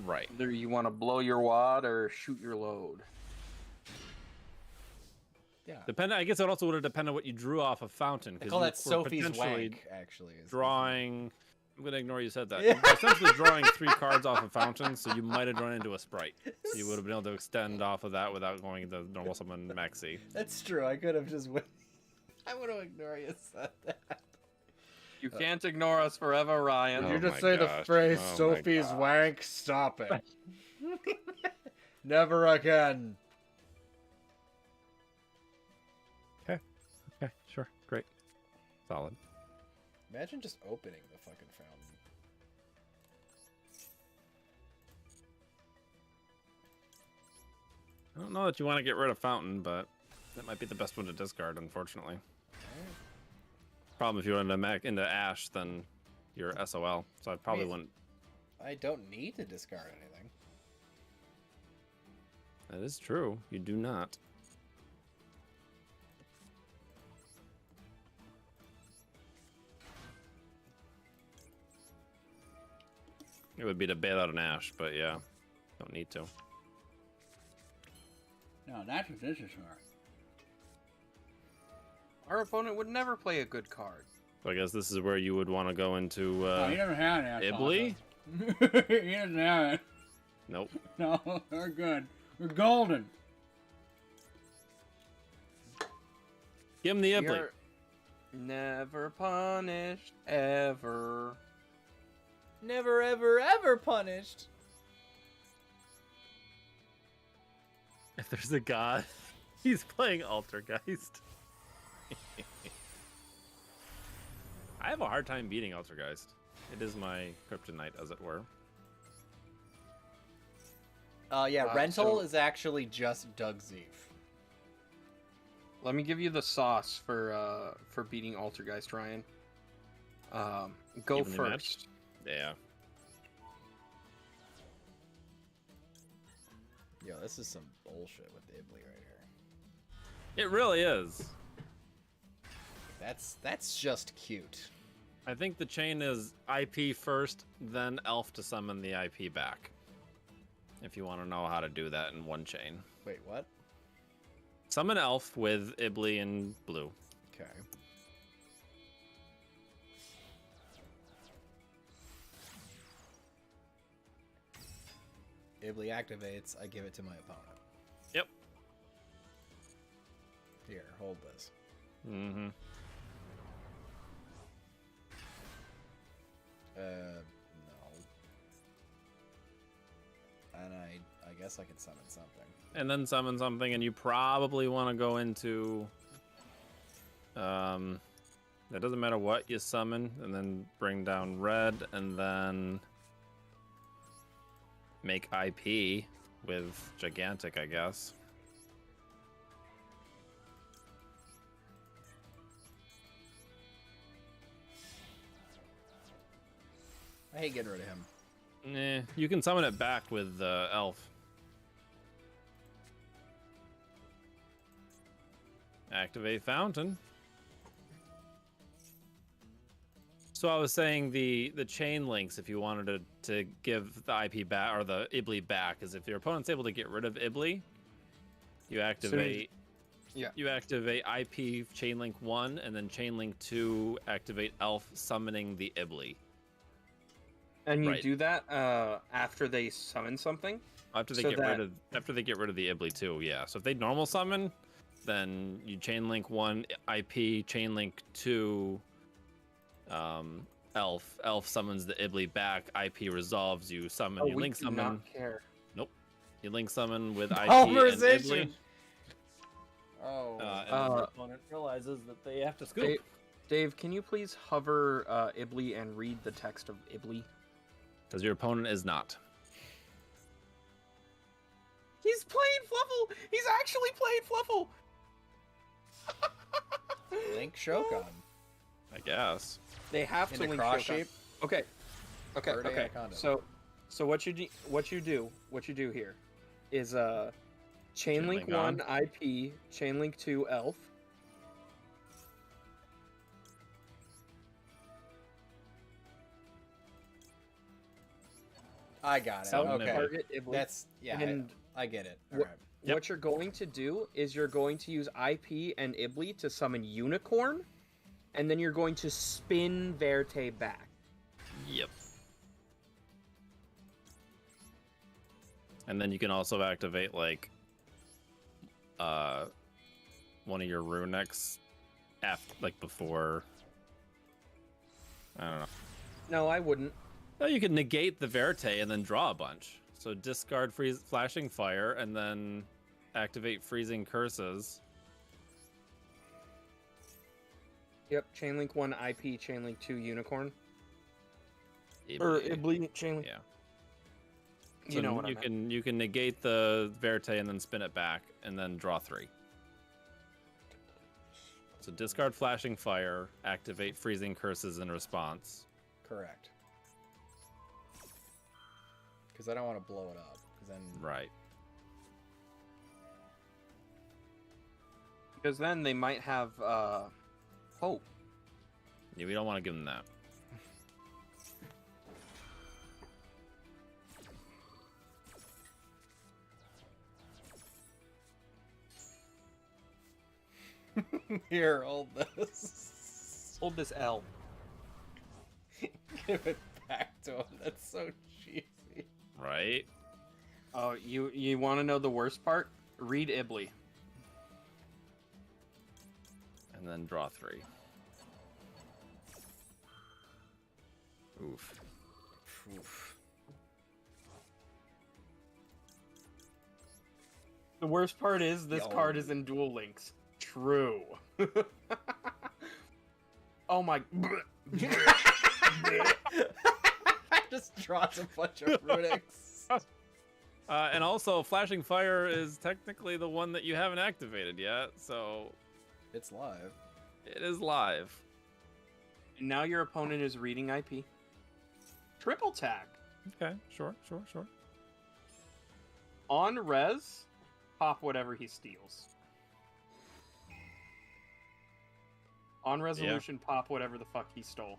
Right. Either you want to blow your wad or shoot your load. Yeah. I guess it also would have depended on what you drew off of fountain. They 'cause call you that were Sophie's potentially wank, actually. is- Drawing. I'm gonna ignore you said that. Yeah. You're essentially drawing 3 cards off of fountain, so you might have drawn into a sprite. So you would have been able to extend off of that without going the normal summon maxi. That's true. I could have just went. I would have ignored you said that. You can't ignore us forever, Ryan. Oh you just my say gosh. the phrase Oh my Sophie's gosh. wank, stop it. Never again. Okay, sure, great, solid. Imagine just opening the fucking fountain. I don't know that you want to get rid of fountain, but that might be the best one to discard, unfortunately. Problem if you went into Ash, then you're SOL. So I probably Wait. wouldn't. I don't need to discard anything. That is true. You do not. It would be to bail out an Ash, but yeah, don't need to. No, that's what this is for. Our opponent would never play a good card. So I guess this is where you would want to go into He doesn't have an Ibli? He doesn't have it. Nope. No, we're good. We're golden. Give him the Ibli. You're never punished, ever. Never, ever, ever punished. If there's a god, he's playing Altergeist. I have a hard time beating Altergeist. It is my kryptonite, as it were. Yeah, Wow, rental so- is actually just Doug Zeef. Let me give you the sauce for beating Altergeist, Ryan. Go Evenly first. matched? Yeah. Yo, this is some bullshit with Ibli right here. It really is. That's just cute. I think the chain is IP first, then Elf to summon the IP back. If you want to know how to do that in one chain. Wait, what? Summon Elf with Ibli and blue. Okay. Ibli activates, I give it to my opponent. Yep. Here, hold this. Mm-hmm. No. And I guess I can summon something. And then summon something, and you probably want to go into... It doesn't matter what you summon, and then bring down red, and then... make IP with Gigantic, I guess. I hate getting rid of him. You can summon it back with Elf. Activate Fountain. So I was saying the chain links, if you wanted to give the IP back or the Ibli back, is if your opponent's able to get rid of Ibli, you activate. Yeah. You activate IP chain link 1, and then chain link 2 activate Elf summoning the Ibli. And you Right. do that after they summon something. After they So get that- rid of the Ibli too, yeah. So if they normal summon, then you chain link 1 IP, chain link 2 Elf. Elf summons the Ibli back, IP resolves, you summon, you we link do summon. not care. You link summon with IP and Conversation. Ibli. Oh. And then your opponent realizes that they have to scoop. Dave, can you please hover Ibly and read the text of Ibly? Because your opponent is not. He's playing Fluffle! He's actually playing Fluffle! Link Shogun. I guess. They have to In a link cross Shogun. shape. Okay. Verde Okay. Icon. So what you do here is Chainlink Chainlink 1 IP, Chainlink 2 Elf. I got it. Summon Okay. Ibly. Target Ibly. That's yeah. And I get it. wh- All right. Yep. What you're going to do is you're going to use IP and Ibly to summon Unicorn, and then you're going to spin Verte back. Yep. And then you can also activate like one of your Runex after, like before. I don't know. No, I wouldn't. No, you can negate the Verte and then draw a bunch. So discard Flashing Fire and then activate Freezing Curses. Yep, Chainlink 1 IP, Chainlink 2 Unicorn. Or Ibly Chainlink. Yeah. You know what I you meant. can negate the Verte and then spin it back and then draw 3. So discard Flashing Fire, activate Freezing Curses in response. Correct. Because I don't want to blow it up. Because then. Right. Because then they might have hope. Yeah, we don't want to give them that. Here, hold this. Hold this L. Give it back to him. That's so cheesy. Right? Oh, you want to know the worst part? Read Ibly. And then draw 3. Oof. Oof. The worst part is this Yo. card is in Duel Links. True. Oh my. Just draws a bunch of Runex. And also, Flashing Fire is technically the one that you haven't activated yet, so It's live. it is live. Now your opponent is reading IP. Triple tag. Okay, sure. On res, pop whatever he steals. On resolution, pop whatever the fuck he stole.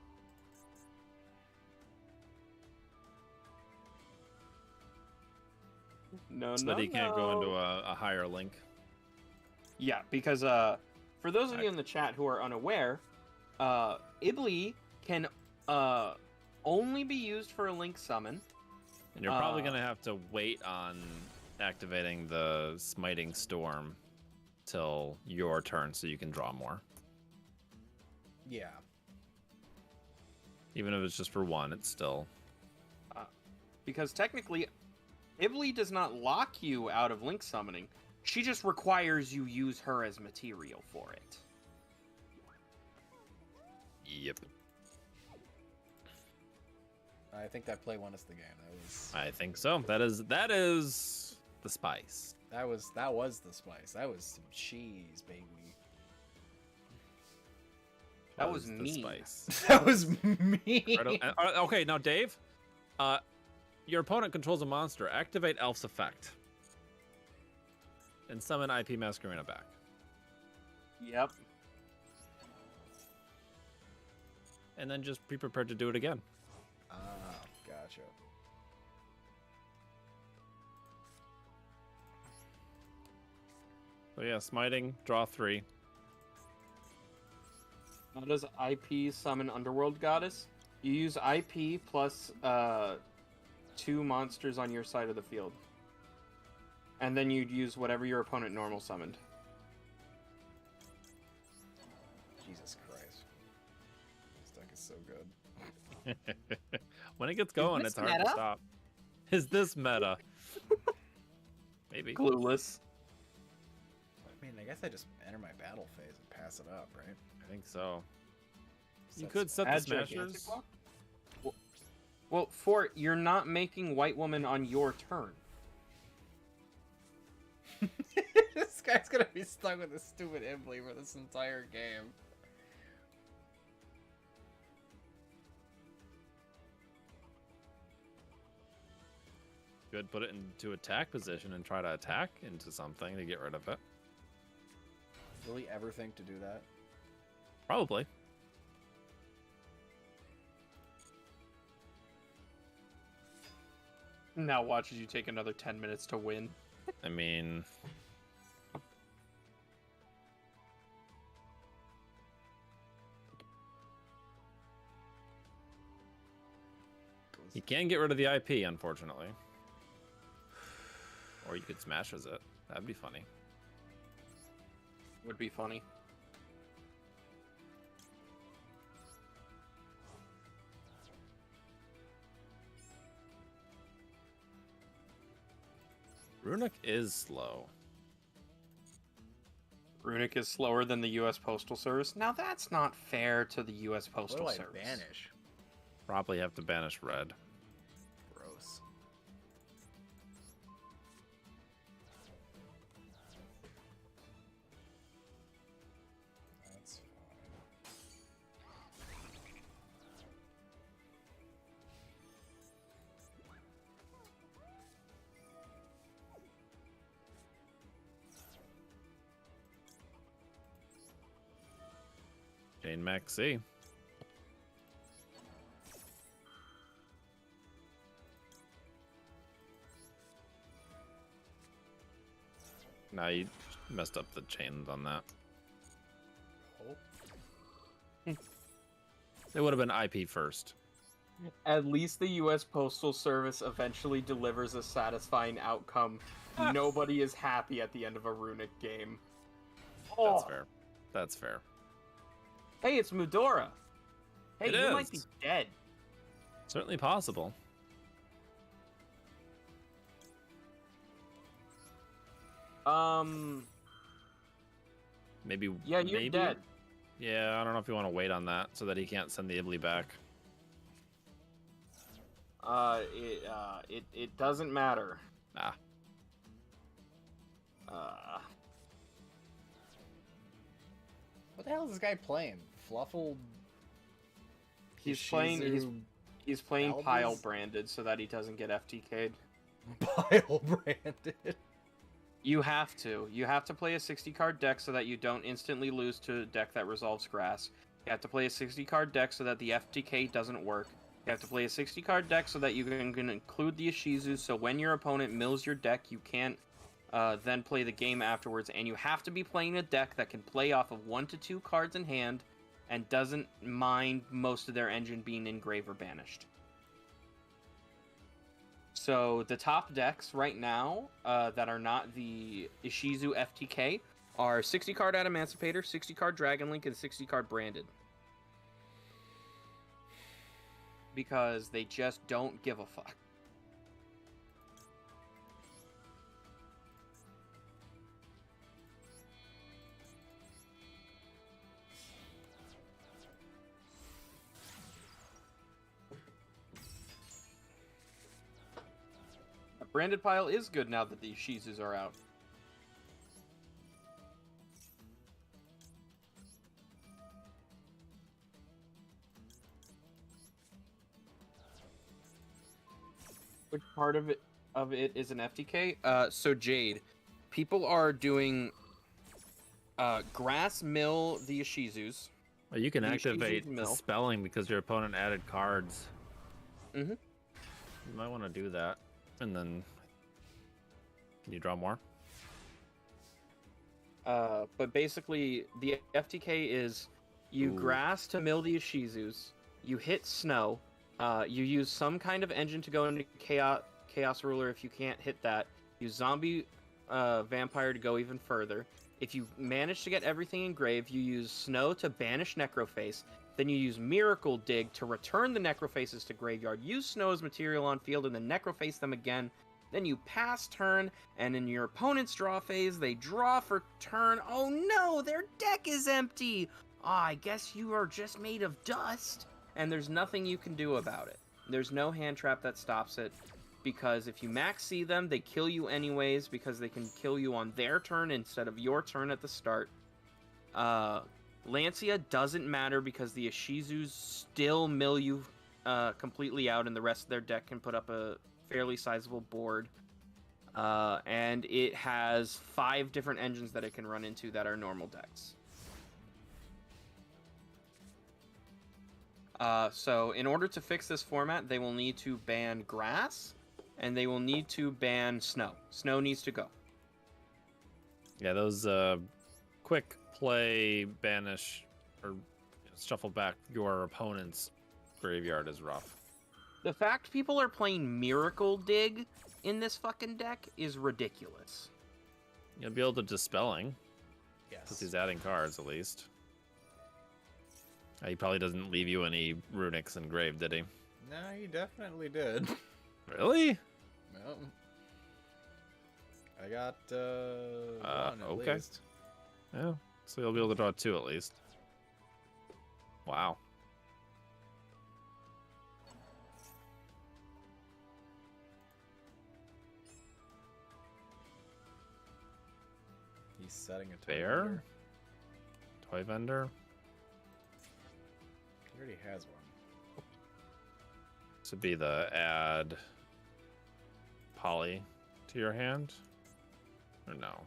No, So that he can't go into a higher link. Yeah, because for those of you in the chat who are unaware, Ibly can only be used for a link summon. And you're probably going to have to wait on activating the Smiting Storm till your turn so you can draw more. Yeah. Even if it's just for 1, it's still... Because technically, Ibly does not lock you out of link summoning. She just requires you use her as material for it. Yep. I think that play won us the game. I think so. That is the spice. That was the spice. That was some cheese, baby. That was the mean. spice. That was me. Okay, now Dave, your opponent controls a monster. Activate Elf's effect. And summon IP Masquerena back. Yep. And then just be prepared to do it again. Ah, gotcha. So yeah, smiting, draw 3. How does IP summon Underworld Goddess? You use IP plus 2 monsters on your side of the field. And then you'd use whatever your opponent normal summoned. Jesus Christ. This deck is so good. When it gets going, this it's hard meta? to stop. Is this meta? Maybe. Clueless. I mean, I guess I just enter my battle phase and pass it up, right? I think so. You Sets could set the Add gigantic smashers. block? Well, Fort, you're not making White Woman on your turn. This guy's gonna be stuck with this stupid Imbly for this entire game. Could put it into attack position and try to attack into something to get rid of it. Will he ever think to do that? Probably. Now watch as you take another 10 minutes to win. I mean, you can get rid of the IP, unfortunately. Or you could smash as it. That'd be funny. Would be funny. Runic is slow. Runic is slower than the U.S. Postal Service. Now that's not fair to the U.S. What Postal do I Service. banish? Probably have to banish red. Gross. That's fine. Jane Maxi. Now you messed up the chains on that. Oh. It would have been IP first. At least the U.S. Postal Service eventually delivers a satisfying outcome. Nobody is happy at the end of a Runic game. That's fair. That's fair. Hey, it's Mudora. Hey, It you might be is. dead. Certainly possible. Maybe. Yeah, you're maybe? dead. Yeah, I don't know if you want to wait on that so that he can't send the Ibly back. It doesn't matter. Ah, What the hell is this guy playing? Fluffled. He's playing Albus? pile branded so that he doesn't get FTK'd. Pile branded. You have to. You have to play a 60-card deck so that you don't instantly lose to a deck that resolves grass. You have to play a 60-card deck so that the FTK doesn't work. You have to play a 60-card deck so that you can include the Ishizu, so when your opponent mills your deck, you can't then play the game afterwards. And you have to be playing a deck that can play off of 1 to 2 cards in hand and doesn't mind most of their engine being engraved or banished. So the top decks right now that are not the Ishizu FTK are 60-card Adaemancipator, 60-card Dragon Link, and 60-card Branded. Because they just don't give a fuck. A branded pile is good now that the Ishizus are out. Which part of it is an FTK? So Jade, people are doing grass mill the Ishizus. well, you can The activate Ishizu's the mill. spelling because your opponent added cards. Mhm. You might want to do that, and then can you draw more? But basically, the FTK is you Ooh. grass to mill the Ishizus, you hit snow, you use some kind of engine to go into Chaos Ruler if you can't hit that, you zombie vampire to go even further. If you manage to get everything engraved, you use snow to banish Necroface, then you use Miracle Dig to return the Necrofaces to graveyard, use snow as material on field, and then Necroface them again. Then you pass turn, and in your opponent's draw phase, they draw for turn. Oh no, their deck is empty! I guess you are just made of dust. And there's nothing you can do about it. There's no hand trap that stops it. Because if you max see them, they kill you anyways, because they can kill you on their turn instead of your turn at the start. Lancia doesn't matter because the Ishizus still mill you completely out, and the rest of their deck can put up a fairly sizable board. And it has 5 different engines that it can run into that are normal decks. So in order to fix this format, they will need to ban grass, and they will need to ban snow. Snow needs to go. Yeah, those quick play, banish, or shuffle back your opponent's graveyard is rough. The fact people are playing Miracle Dig in this fucking deck is ridiculous. You'll be able to dispelling. Yes. Because he's adding cards, at least. He probably doesn't leave you any runics engraved, did he? No, he definitely did. Really? Well, I got one at okay. least. Yeah, so you'll be able to draw 2 at least. Wow. He's setting a Bear? vendor. Toy vendor? He already has one. This would be the add poly to your hand? Or no?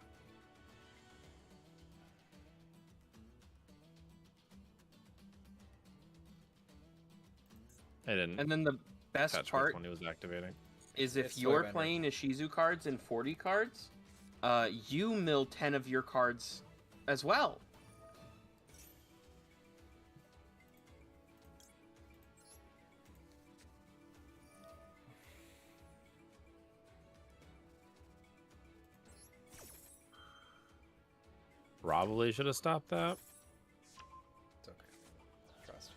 I didn't And then the best catch part when he was activating. is if It's you're Toy Vendor. playing Ishizu cards and 40 cards, you mill 10 of your cards as well. Probably should have stopped that. It's okay. Trust.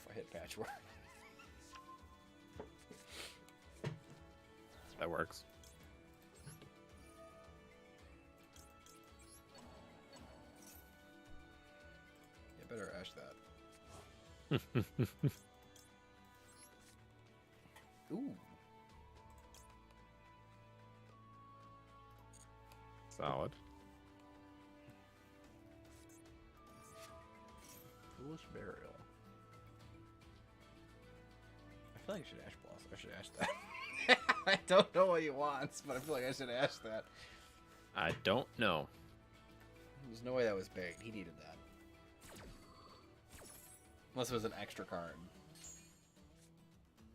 I hit patchwork. That works. You better ash that. Ooh. Solid. Foolish burial. I feel like I should ash blossom. I should ash that. I don't know what he wants, but I feel like I should ash that. I don't know. There's no way that was big. He needed that. Unless it was an extra card.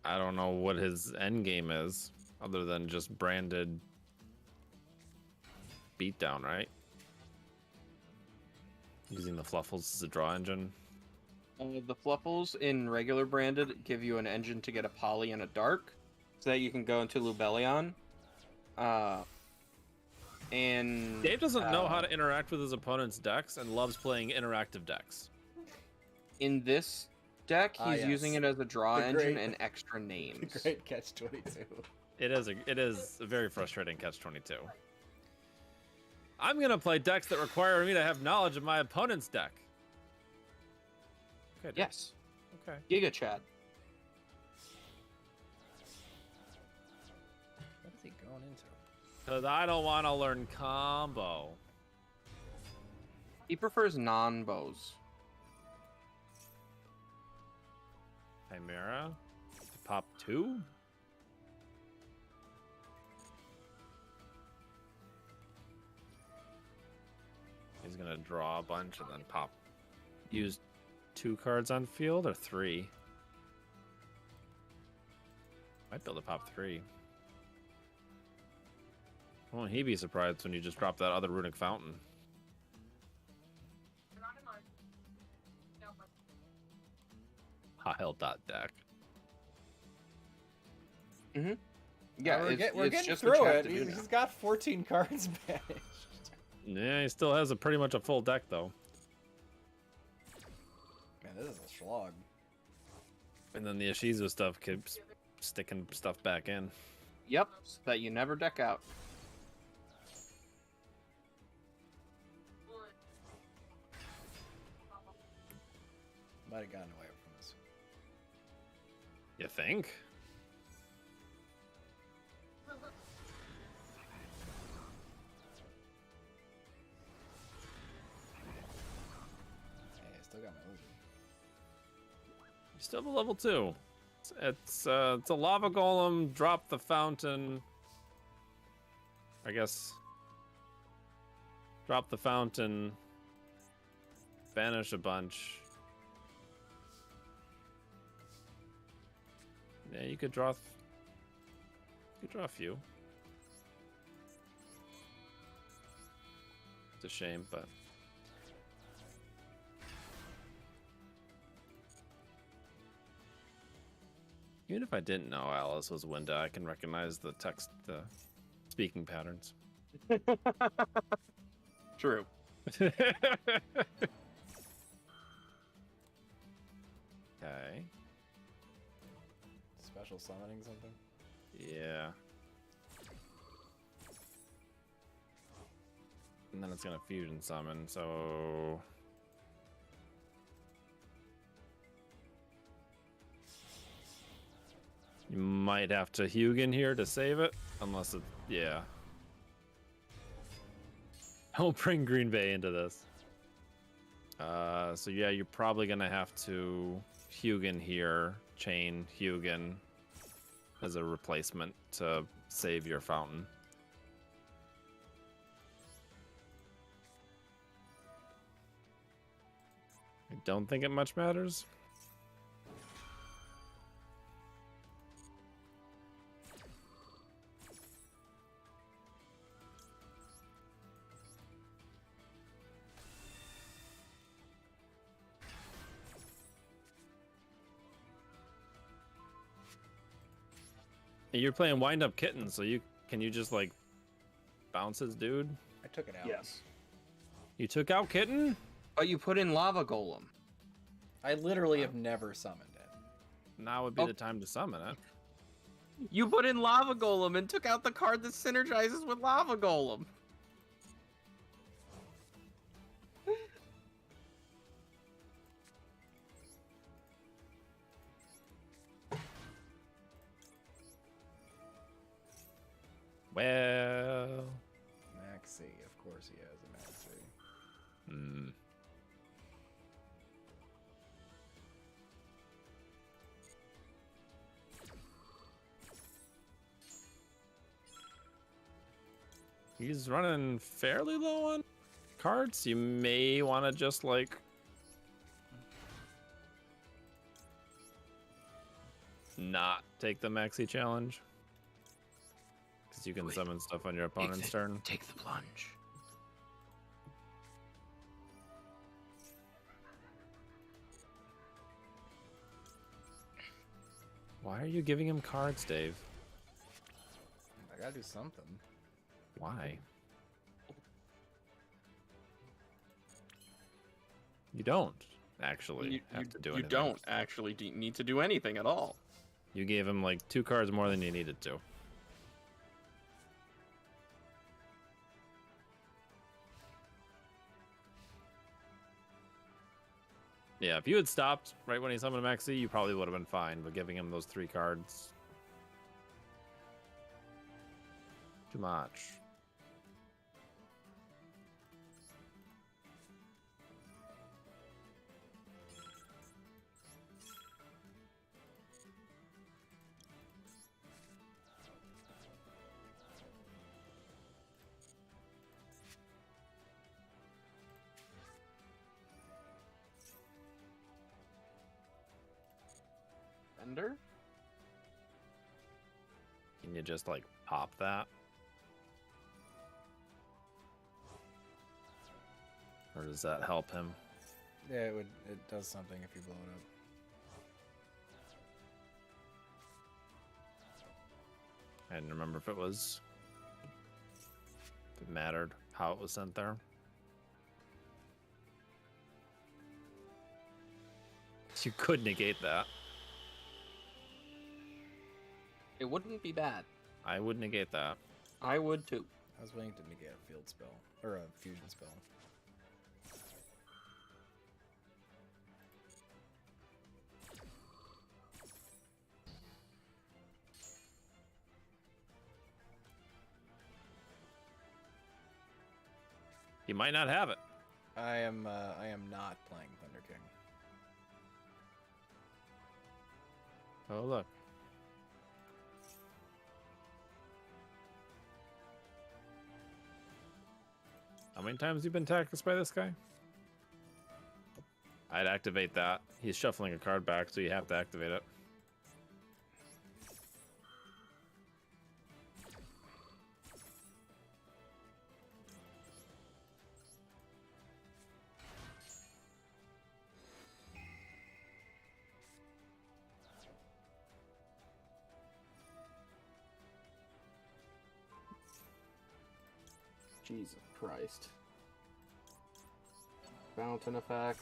I don't know what his end game is, other than just branded beatdown, right? Using the Fluffles as a draw engine. The Fluffles in regular branded give you an engine to get a poly and a dark, so that you can go into Lubellion. And Dave doesn't know how to interact with his opponent's decks and loves playing interactive decks. in this deck, he's yes. using it as a draw The engine great- and extra names. Great catch 22. It is a very frustrating catch-22. I'm gonna play decks that require me to have knowledge of my opponent's deck. Okay. Dave. Yes, Okay. Giga Chad. What is he going into? Because I don't want to learn combo. He prefers non-bows. Chimera to pop 2. He's gonna draw a bunch and then pop. Use 2 cards on field or 3. Might be able to pop 3. Won't he be surprised when you just drop that other runic fountain? Hile.deck. Yeah, we're, it's, we're it's getting just through what you have it. to do now. He's got 14 cards banished. Yeah, he still has pretty much a full deck though. Man, this is a slog. And then the Ishizu stuff keeps sticking stuff back in. Yep, so that you never deck out. Might have gotten away from this. You think? Hey, I still got my Uzi. You still have a level 2. It's a lava golem. Drop the fountain. I guess. Drop the fountain. Banish a bunch. Yeah, you could draw. You could draw a few. It's a shame, but. Even if I didn't know Alice was Winda, I can recognize the text, the speaking patterns. True. Okay. Special summoning something? Yeah. And then it's gonna fusion summon, so. You might have to Hugin here to save it, unless it, yeah. Don't bring Green Bay into this. So yeah, you're probably gonna have to Hugin here, chain Hugin as a replacement to save your fountain. I don't think it much matters. You're playing Wind Up Kitten, so you just like bounce his dude? I took it out. Yes. You took out Kitten? Oh, you put in Lava Golem. I literally have never summoned it. Now would be Oh. the time to summon it. You put in Lava Golem and took out the card that synergizes with Lava Golem. Well, Maxi, of course he has a Maxi. hmm. He's running fairly low on cards. You may want to just like not take the maxi challenge because you can summon stuff on your opponent's turn. Take the plunge. Why are you giving him cards, Dave? I gotta do something. Why? You don't actually have to do anything. You don't actually need to do anything at all. You gave him like 2 cards more than you needed to. Yeah, if you had stopped right when he summoned Maxi, you probably would have been fine, but giving him those 3 cards. Too much. Bender? Can you just like pop that? Or does that help him? Yeah, it does something if you blow it up. I didn't remember if it mattered how it was sent there. You could negate that. It wouldn't be bad. I would negate that. I would too. I was waiting to negate a field spell or a fusion spell. You might not have it. I am not playing Thunder King. Oh, look. How many times have you been tackled by this guy? I'd activate that. He's shuffling a card back, so you have to activate it. Jesus Christ. Fountain effect.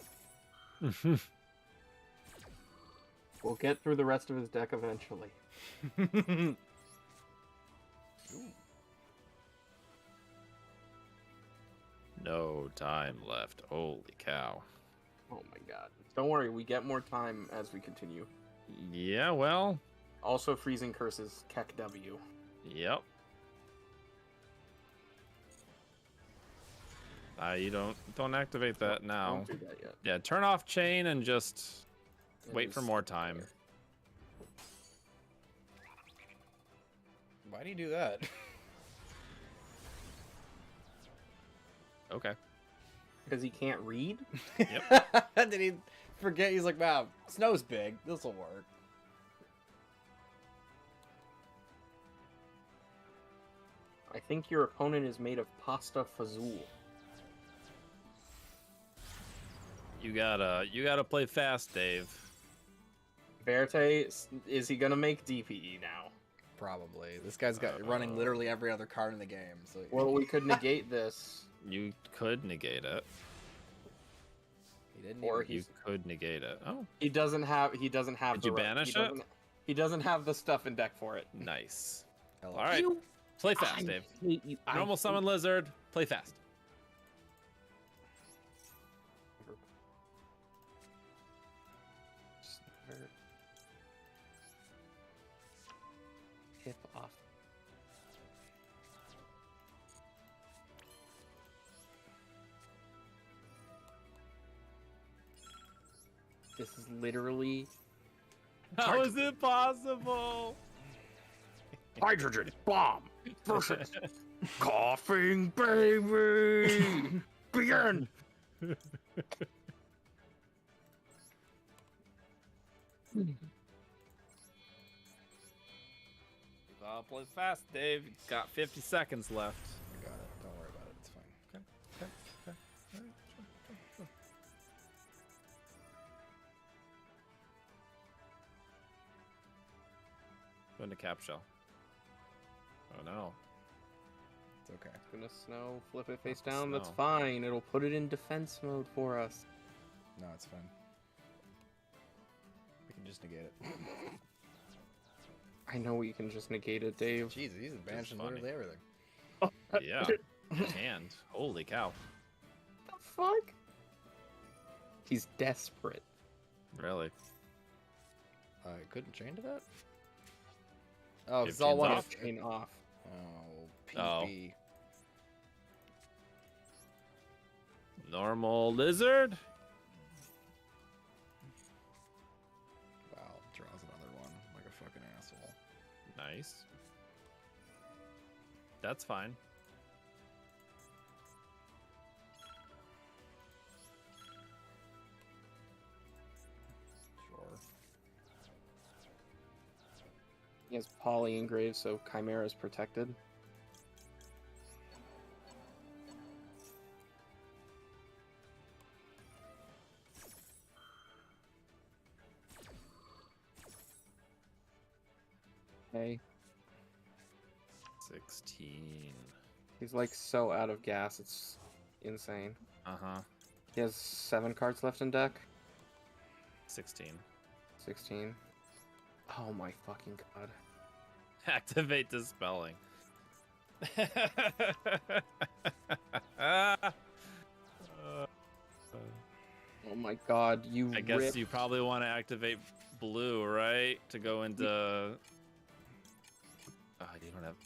We'll get through the rest of his deck eventually. No time left. Holy cow. Oh my god. Don't worry, we get more time as we continue. Yeah, well, Also, Freezing Curses, Keck W. yep. You don't activate that now. Don't do that yet. Yeah, turn off chain and just It wait for is- more time. Why do you do that? Okay. Because he can't read? Yep. Did he forget? He's like, wow, snow's big. This will work. I think your opponent is made of pasta fazool. You gotta play fast, Dave. Verte, is he gonna make DPE now? Probably. This guy's got running literally every other card in the game. So Well, we could negate this. You could negate it. he didn't. or even- You could negate it. Oh, He doesn't have. He doesn't have. Did the you right- banish he it? doesn't- He doesn't have the stuff in deck for it. nice. Hello. All right. Play fast, Dave. Normal summon lizard. Play fast. Hip off. This is literally How is it possible? hydrogen bomb versus coughing baby. Begin. Play fast, Dave. Got 50 seconds left. I got it. Don't worry about it. It's fine. Okay. All right. Sure. Go into cap shell. Oh no. It's okay. It's gonna snow. Flip it face Oh, down. That's snow. fine. It'll put it in defense mode for us. No, it's fine. We can just negate it. I know we can just negate it, Dave. Jesus, he's banishing funny. literally everything. Yeah. And holy cow. What the fuck? He's desperate. Really? I couldn't chain to that? Oh, Give it's all chains one. off? Chain off. Oh, Oh. PB. Normal lizard. Wow, draws another one like a fucking asshole. Nice. That's fine. Sure. He has Poly engraved, so Chimera is protected. Okay. 16. He's like so out of gas, it's insane. Uh-huh. He has 7 cards left in deck. 16. 16. Oh my fucking god. Activate dispelling. Oh my god, you I guess rip. you probably want to activate blue, right? To go into. You don't have.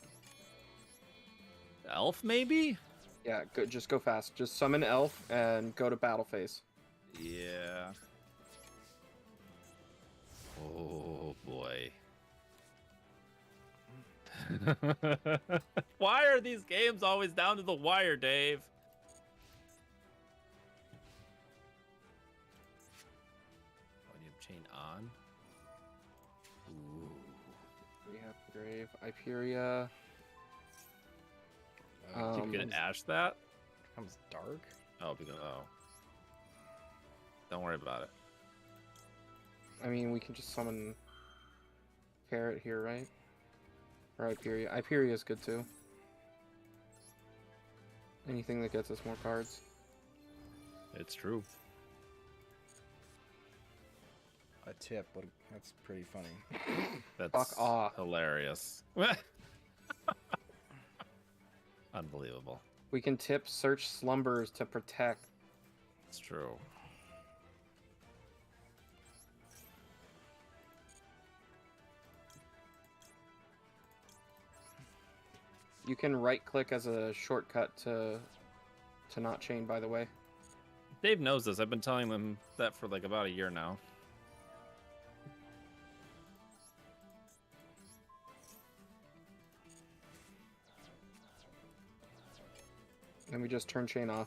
Elf, maybe? Yeah, just go fast. Just summon Elf and go to battle phase. Yeah. Oh boy. Why are these games always down to the wire, Dave? Oh, you have chain on? Ooh. We have Grave, Hyperia. You can ash that? Becomes dark. Oh, because don't worry about it. I mean, we can just summon Carrot here, right? Or Hyperia. Hyperia is good too. Anything that gets us more cards. It's true. A tip, but that's pretty funny. That's Fuck off. hilarious. Unbelievable. We can tip Search Slumbers to protect. It's true. You can right click as a shortcut to not chain, by the way. Dave knows this. I've been telling them that for like about a year now. Then we just turn chain off.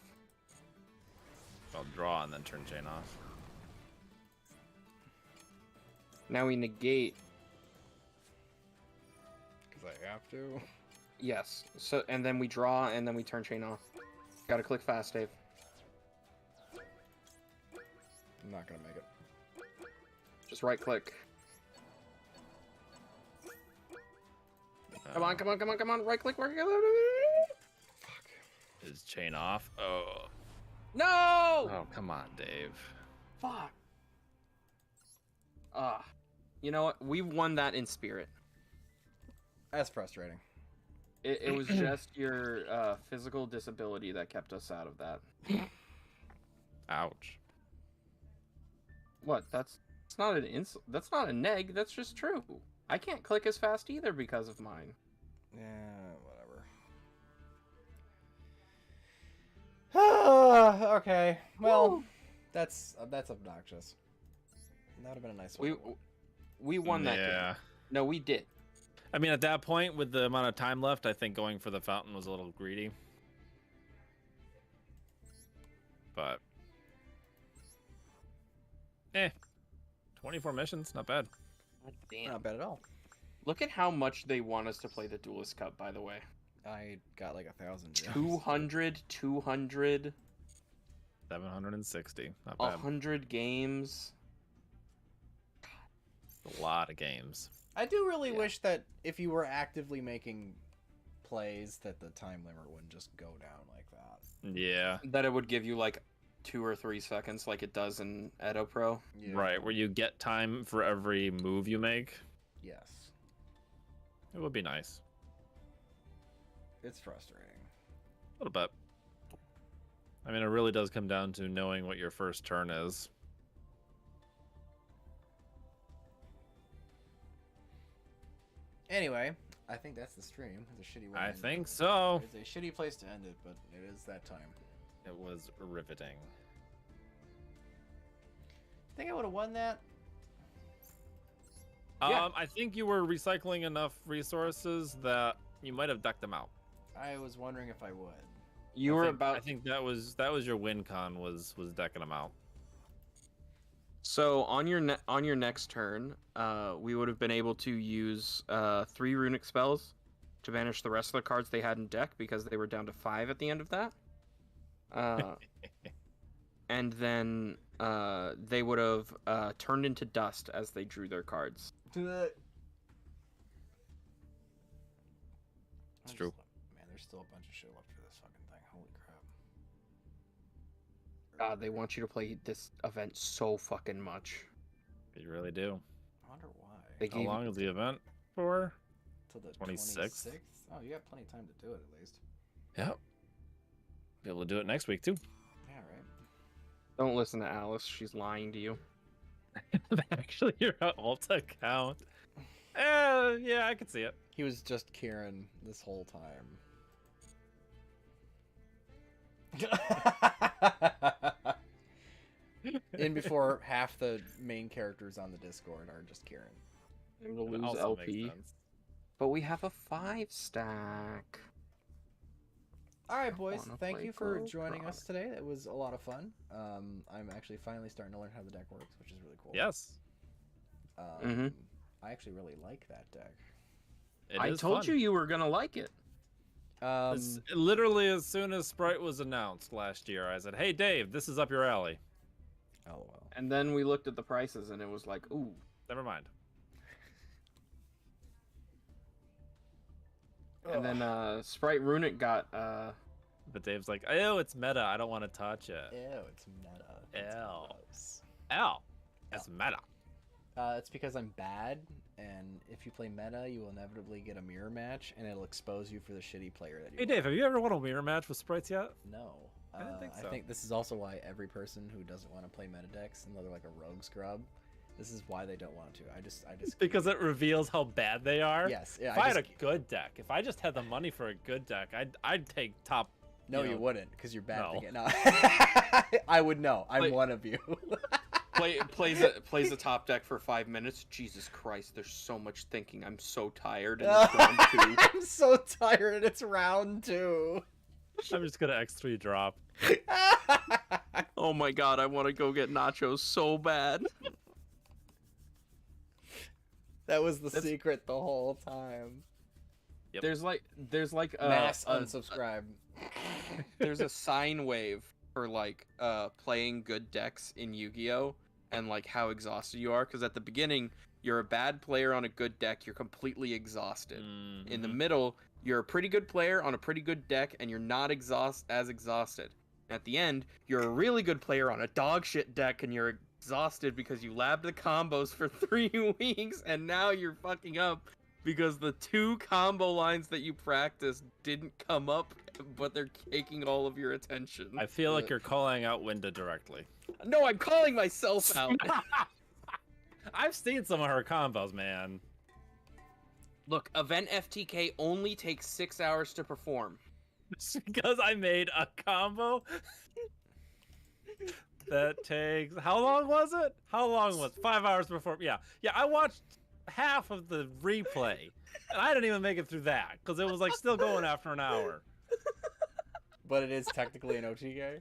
I'll draw and then turn chain off. Now we negate. Because I have to. Yes. So and then we draw and then we turn chain off. Gotta click fast, Dave. I'm not gonna make it. Just right click. Come on, come on, come on, come on. Right click, right click. Is chain off? Oh. No! Oh, come on, Dave. Fuck. You know what? We won that in spirit. That's frustrating. It was just your physical disability that kept us out of that. Ouch. What? That's not an insult. That's not a neg. That's just true. I can't click as fast either because of mine. Yeah, whatever. Okay. Well, Woo. that's obnoxious. That would have been a nice one. We won that Yeah. game. No, we did. I mean, at that point, with the amount of time left, I think going for the fountain was a little greedy. But 24 missions, not bad. God damn. Not bad at all. Look at how much they want us to play the Duelist Cup, by the way. I got like 1,000 gems. 200, 200, 760, not bad. 100 games. A lot of games. I do really wish that if you were actively making plays, that the time limit wouldn't just go down like that. Yeah. That it would give you like 2 or 3 seconds like it does in Edo Pro. Yeah. Right, where you get time for every move you make. Yes. It would be nice. It's frustrating. A little bit. I mean, it really does come down to knowing what your first turn is. Anyway, I think that's the stream. It's a shitty way. I to end think it. so. It's a shitty place to end it, but it is that time. It was riveting. Think I would have won that? Yeah. I think you were recycling enough resources that you might have decked them out. I was wondering if I would. You were I about. think that was your win con was decking them out. So on your next turn, we would have been able to use 3 runic spells to banish the rest of the cards they had in deck because they were down to 5 at the end of that. And then they would have turned into dust as they drew their cards. It's true. Man, there's still a bunch of shit left for this fucking thing. Holy crap. God, they want you to play this event so fucking much. You really do. I wonder why. They How gave long is the event for? Till the 26th? 26th? Oh, you got plenty of time to do it at least. Yep. Be able to do it next week too. Yeah, right. Don't listen to Alice. She's lying to you. Actually, your alt account. Yeah, I can see it. He was just Kieran this whole time. In before half the main characters on the Discord are just Kieran. I'm gonna It lose also LP. makes sense. But we have a 5-stack. All right, boys. wanna Thank play you for Go joining Kart. us today. It was a lot of fun. I'm actually finally starting to learn how the deck works, which is really cool. Yes. I actually really like that deck. I told you were gonna like it. Literally as soon as Sprite was announced last year, I said, "Hey, Dave, this is up your alley." LOL. And then we looked at the prices, and it was like, ooh. Never mind. And then Sprite Runic got But Dave's like, "Oh, it's meta. I don't want to touch it." Ew, it's meta. It's Ew. gross. Ow. It's meta. It's because I'm bad, and if you play meta, you will inevitably get a mirror match, and it'll expose you for the shitty player that you Hey, are. Dave, have you ever won a mirror match with Sprites yet? No. I didn't think so. I think this is also why every person who doesn't want to play meta decks, and they're like a rogue scrub, this is why they don't want to. I just Because it reveals how bad they are? Yes. Yeah, If I had a good deck, if I just had the money for a good deck, I'd take top. No, you know, wouldn't, because you're bad no. at the game. No. I would know. I'm Like- one of you. plays a top deck for 5 minutes. Jesus Christ, there's so much thinking. I'm so tired. And it's round 2. I'm so tired, and it's round 2. I'm just gonna X3 drop. Oh my god, I want to go get nachos so bad. That was the secret the whole time. Yep. There's like Mass unsubscribe. there's a sine wave for like playing good decks in Yu-Gi-Oh! And like how exhausted you are, because at the beginning you're a bad player on a good deck, you're completely exhausted. In the middle, you're a pretty good player on a pretty good deck, and you're not as exhausted. At the end, you're a really good player on a dog shit deck, and you're exhausted because you labbed the combos for 3 weeks, and now you're fucking up because the 2 combo lines that you practiced didn't come up, but they're taking all of your attention. I feel like you're calling out Winda directly. No, I'm calling myself out. I've seen some of her combos, man. Look, Event FTK only takes 6 hours to perform. Because I made a combo that takes... How long was it? How long was it? 5 hours before... Yeah, I watched half of the replay, and I didn't even make it through that, because it was like still going after an hour. But it is technically an OTK.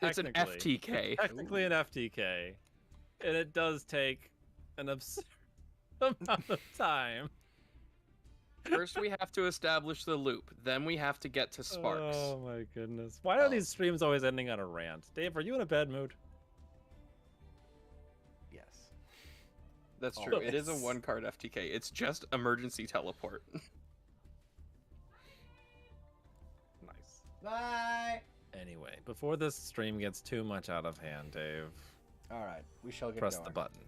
It's an FTK. Technically an FTK. And it does take an absurd amount of time. First, we have to establish the loop. Then we have to get to Sparks. Oh my goodness. Why are these streams always ending on a rant? Dave, are you in a bad mood? Yes. That's true. It is a Always. 1-card FTK. It's just emergency teleport. Nice. Bye. Anyway, before this stream gets too much out of hand, Dave, All right, we shall get press going. the button.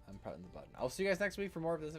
I'm pressing the button. I'll see you guys next week for more of this.